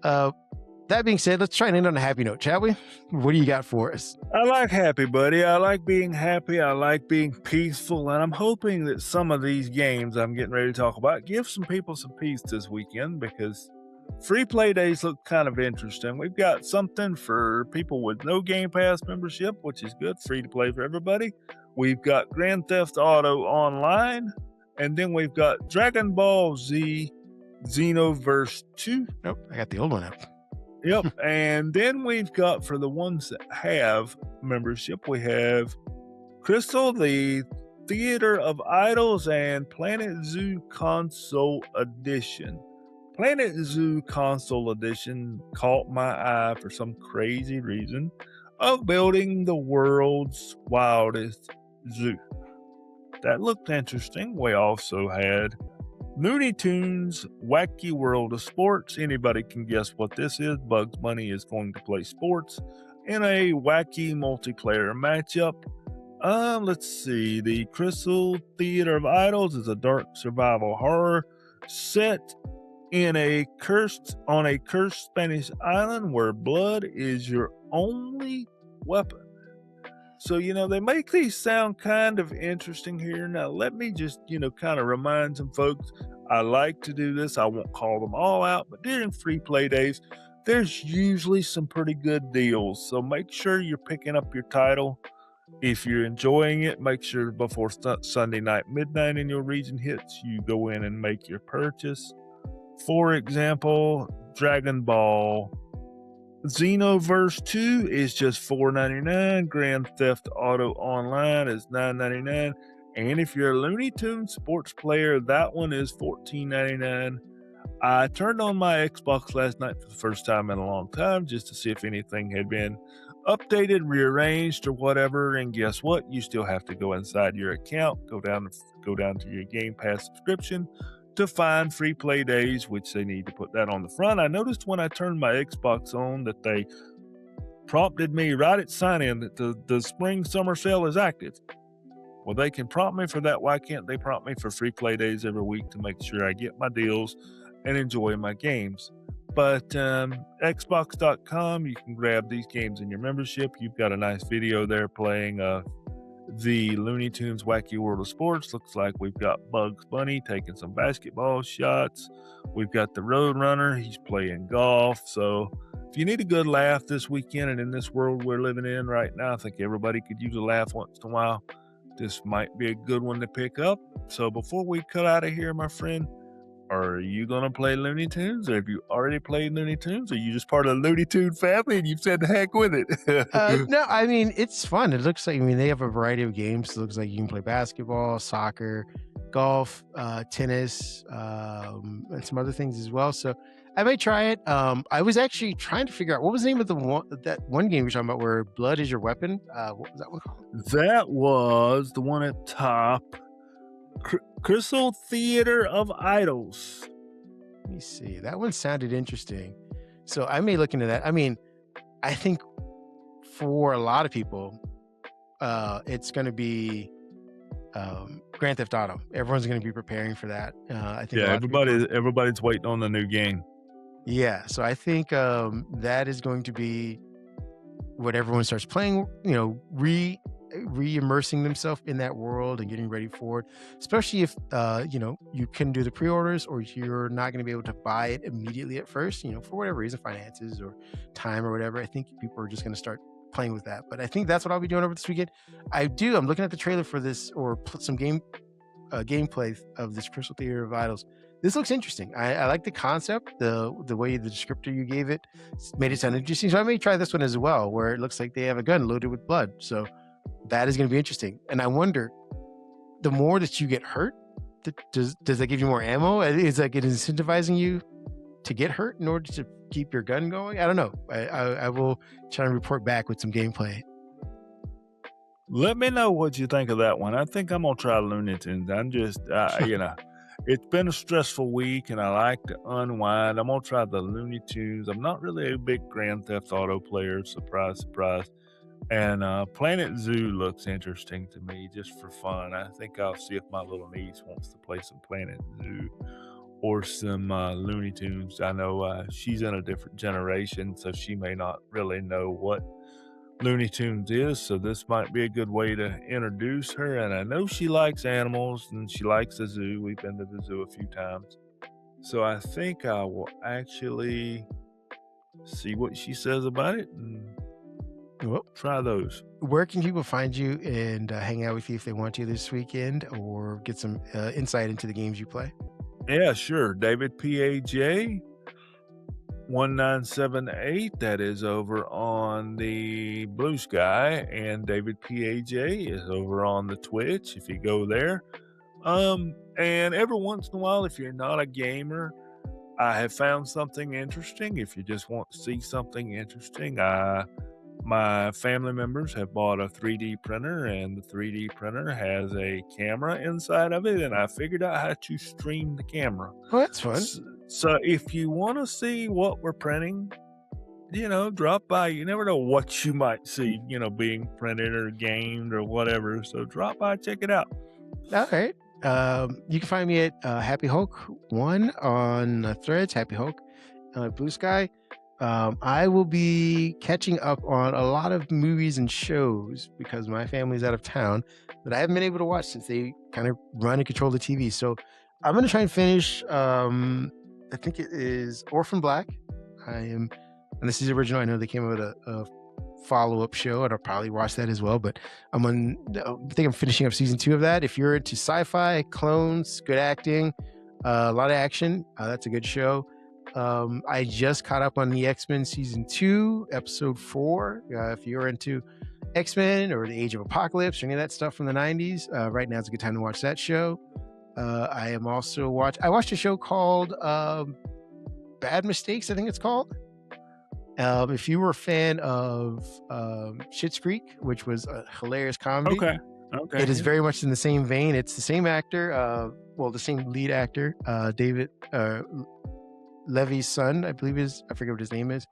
That being said, let's try and end on a happy note, shall we? What do you got for us? I like happy, buddy. I like being happy. I like being peaceful. And I'm hoping that some of these games I'm getting ready to talk about give some people some peace this weekend, because free play days look kind of interesting. We've got something for people with no Game Pass membership, which is good. Free to play for everybody. We've got Grand Theft Auto Online. And then we've got Dragon Ball Z Xenoverse 2. Nope, I got the old one up. Yep. And then we've got, for the ones that have membership, we have Crystal, the Theater of Idols, and Planet Zoo Console Edition. Planet Zoo Console Edition caught my eye for some crazy reason of building the world's wildest zoo. That looked interesting. We also had Looney Tunes Wacky World of Sports. Anybody can guess what this is. Bugs Bunny is going to play sports in a wacky multiplayer matchup. Let's see. The Crystal Theater of Idols is a dark survival horror set on a cursed Spanish island where blood is your only weapon. So, they make these sound kind of interesting here. Now, let me just, kind of remind some folks. I like to do this. I won't call them all out, but during free play days, there's usually some pretty good deals. So make sure you're picking up your title. If you're enjoying it, make sure before Sunday night midnight in your region hits, you go in and make your purchase. For example, Dragon Ball Xenoverse 2 is just $4.99. Grand Theft Auto Online is $9.99. And if you're a Looney Tunes sports player, that one is $14.99. I turned on my Xbox last night for the first time in a long time just to see if anything had been updated, rearranged, or whatever. And guess what? You still have to go inside your account, go down to your Game Pass subscription to find free play days, which they need to put that on the front. I noticed when I turned my Xbox on that they prompted me right at sign in that the spring summer sale is active. Well, they can prompt me for that. Why can't they prompt me for free play days every week to make sure I get my deals and enjoy my games? But Xbox.com, you can grab these games in your membership. You've got a nice video there playing the Looney Tunes Wacky World of Sports. Looks like we've got Bugs Bunny taking some basketball shots. We've got the Road Runner. He's playing golf. So if you need a good laugh this weekend and in this world we're living in right now, I think everybody could use a laugh once in a while. This might be a good one to pick up. So before we cut out of here, my friend, are you going to play Looney Tunes? Or have you already played Looney Tunes? Or are you just part of the Looney Tune family and you've said the heck with it? No, I mean, it's fun. It looks like, they have a variety of games. It looks like you can play basketball, soccer, golf, tennis, and some other things as well. So I may try it. I was actually trying to figure out what was the name of that one game you're talking about where blood is your weapon. What was that one called? That was the one at top. Crystal Theater of Idols. Let me see. That one sounded interesting. So I may look into that. I mean, I think for a lot of people, it's going to be Grand Theft Auto. Everyone's going to be preparing for that. I think everybody's waiting on the new game. Yeah, so I think that is going to be what everyone starts playing, re-immersing themselves in that world and getting ready for it, especially if, you can do the pre-orders or you're not going to be able to buy it immediately at first, for whatever reason, finances or time or whatever. I think people are just going to start playing with that. But I think that's what I'll be doing over this weekend. I'm looking at the trailer for this or some gameplay of this Crystal Theater of Idols. This looks interesting. I like the concept, the way the descriptor you gave it made it sound interesting. So I may try this one as well, where it looks like they have a gun loaded with blood. So that is going to be interesting. And I wonder, the more that you get hurt, does that give you more ammo? Is that incentivizing you to get hurt in order to keep your gun going? I don't know. I will try and report back with some gameplay. Let me know what you think of that one. I think I'm going to try Looney Tunes. I'm just, it's been a stressful week and I like to unwind. I'm going to try the Looney Tunes. I'm not really a big Grand Theft Auto player. Surprise, surprise. And Planet Zoo looks interesting to me just for fun. I think I'll see if my little niece wants to play some Planet Zoo or some Looney Tunes. I know she's in a different generation, so she may not really know what Looney Tunes is, so this might be a good way to introduce her. And I know she likes animals and she likes the zoo. We've been to the zoo a few times, so I think I will actually see what she says about it and try those. Where can people find you and hang out with you if they want to this weekend or get some insight into the games you play? Yeah, sure. David PAJ 1978, that is over on the Blue Sky, and David PAJ is over on the Twitch if you go there. And every once in a while, if you're not a gamer, I have found something interesting. If you just want to see something interesting, my family members have bought a 3D printer, and the 3D printer has a camera inside of it, and I figured out how to stream the camera. Oh, that's fun. So if you want to see what we're printing, drop by. You never know what you might see, being printed or gamed or whatever. So drop by, check it out. All right. You can find me at Happy Hulk 1 on Threads, Happy Hulk Blue Sky. I will be catching up on a lot of movies and shows because my family's out of town that I haven't been able to watch since they kind of run and control the TV. So I'm going to try and finish, I think it is Orphan Black. And this is original. I know they came out with a follow-up show, and I'll probably watch that as well. But I think I'm finishing up season 2 of that. If you're into sci-fi, clones, good acting, a lot of action, that's a good show. I just caught up on the X-Men season 2, episode 4. If you're into X-Men or the Age of Apocalypse or any of that stuff from the 90s, right now is a good time to watch that show. I watched a show called Bad Mistakes, I think it's called. If you were a fan of Schitt's Creek, which was a hilarious comedy, Okay. it is very much in the same vein. It's the same actor, the same lead actor, David Levy's son, I believe I forget what his name is.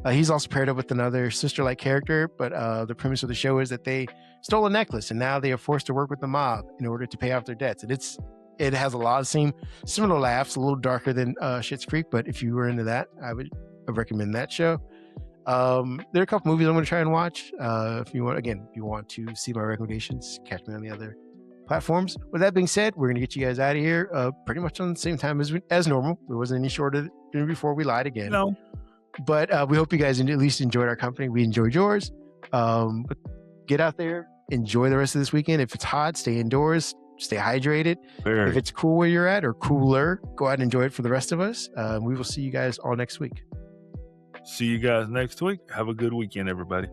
He's also paired up with another sister-like character, but the premise of the show is that they stole a necklace, and now they are forced to work with the mob in order to pay off their debts. And it has a lot of similar laughs, a little darker than Schitt's Creek, but if you were into that, I would recommend that show. There are a couple movies I'm going to try and watch. If you want to see my recommendations, catch me on the other platforms. With that being said, we're going to get you guys out of here pretty much on the same time as normal. There wasn't any shorter than before. We lied again. No. But we hope you guys at least enjoyed our company. We enjoyed yours. But get out there, enjoy the rest of this weekend. If it's hot, stay indoors, stay hydrated. If it's cool where you're at or cooler, go out and enjoy it for the rest of us. We will see you guys all next week. See you guys next week. Have a good weekend, everybody.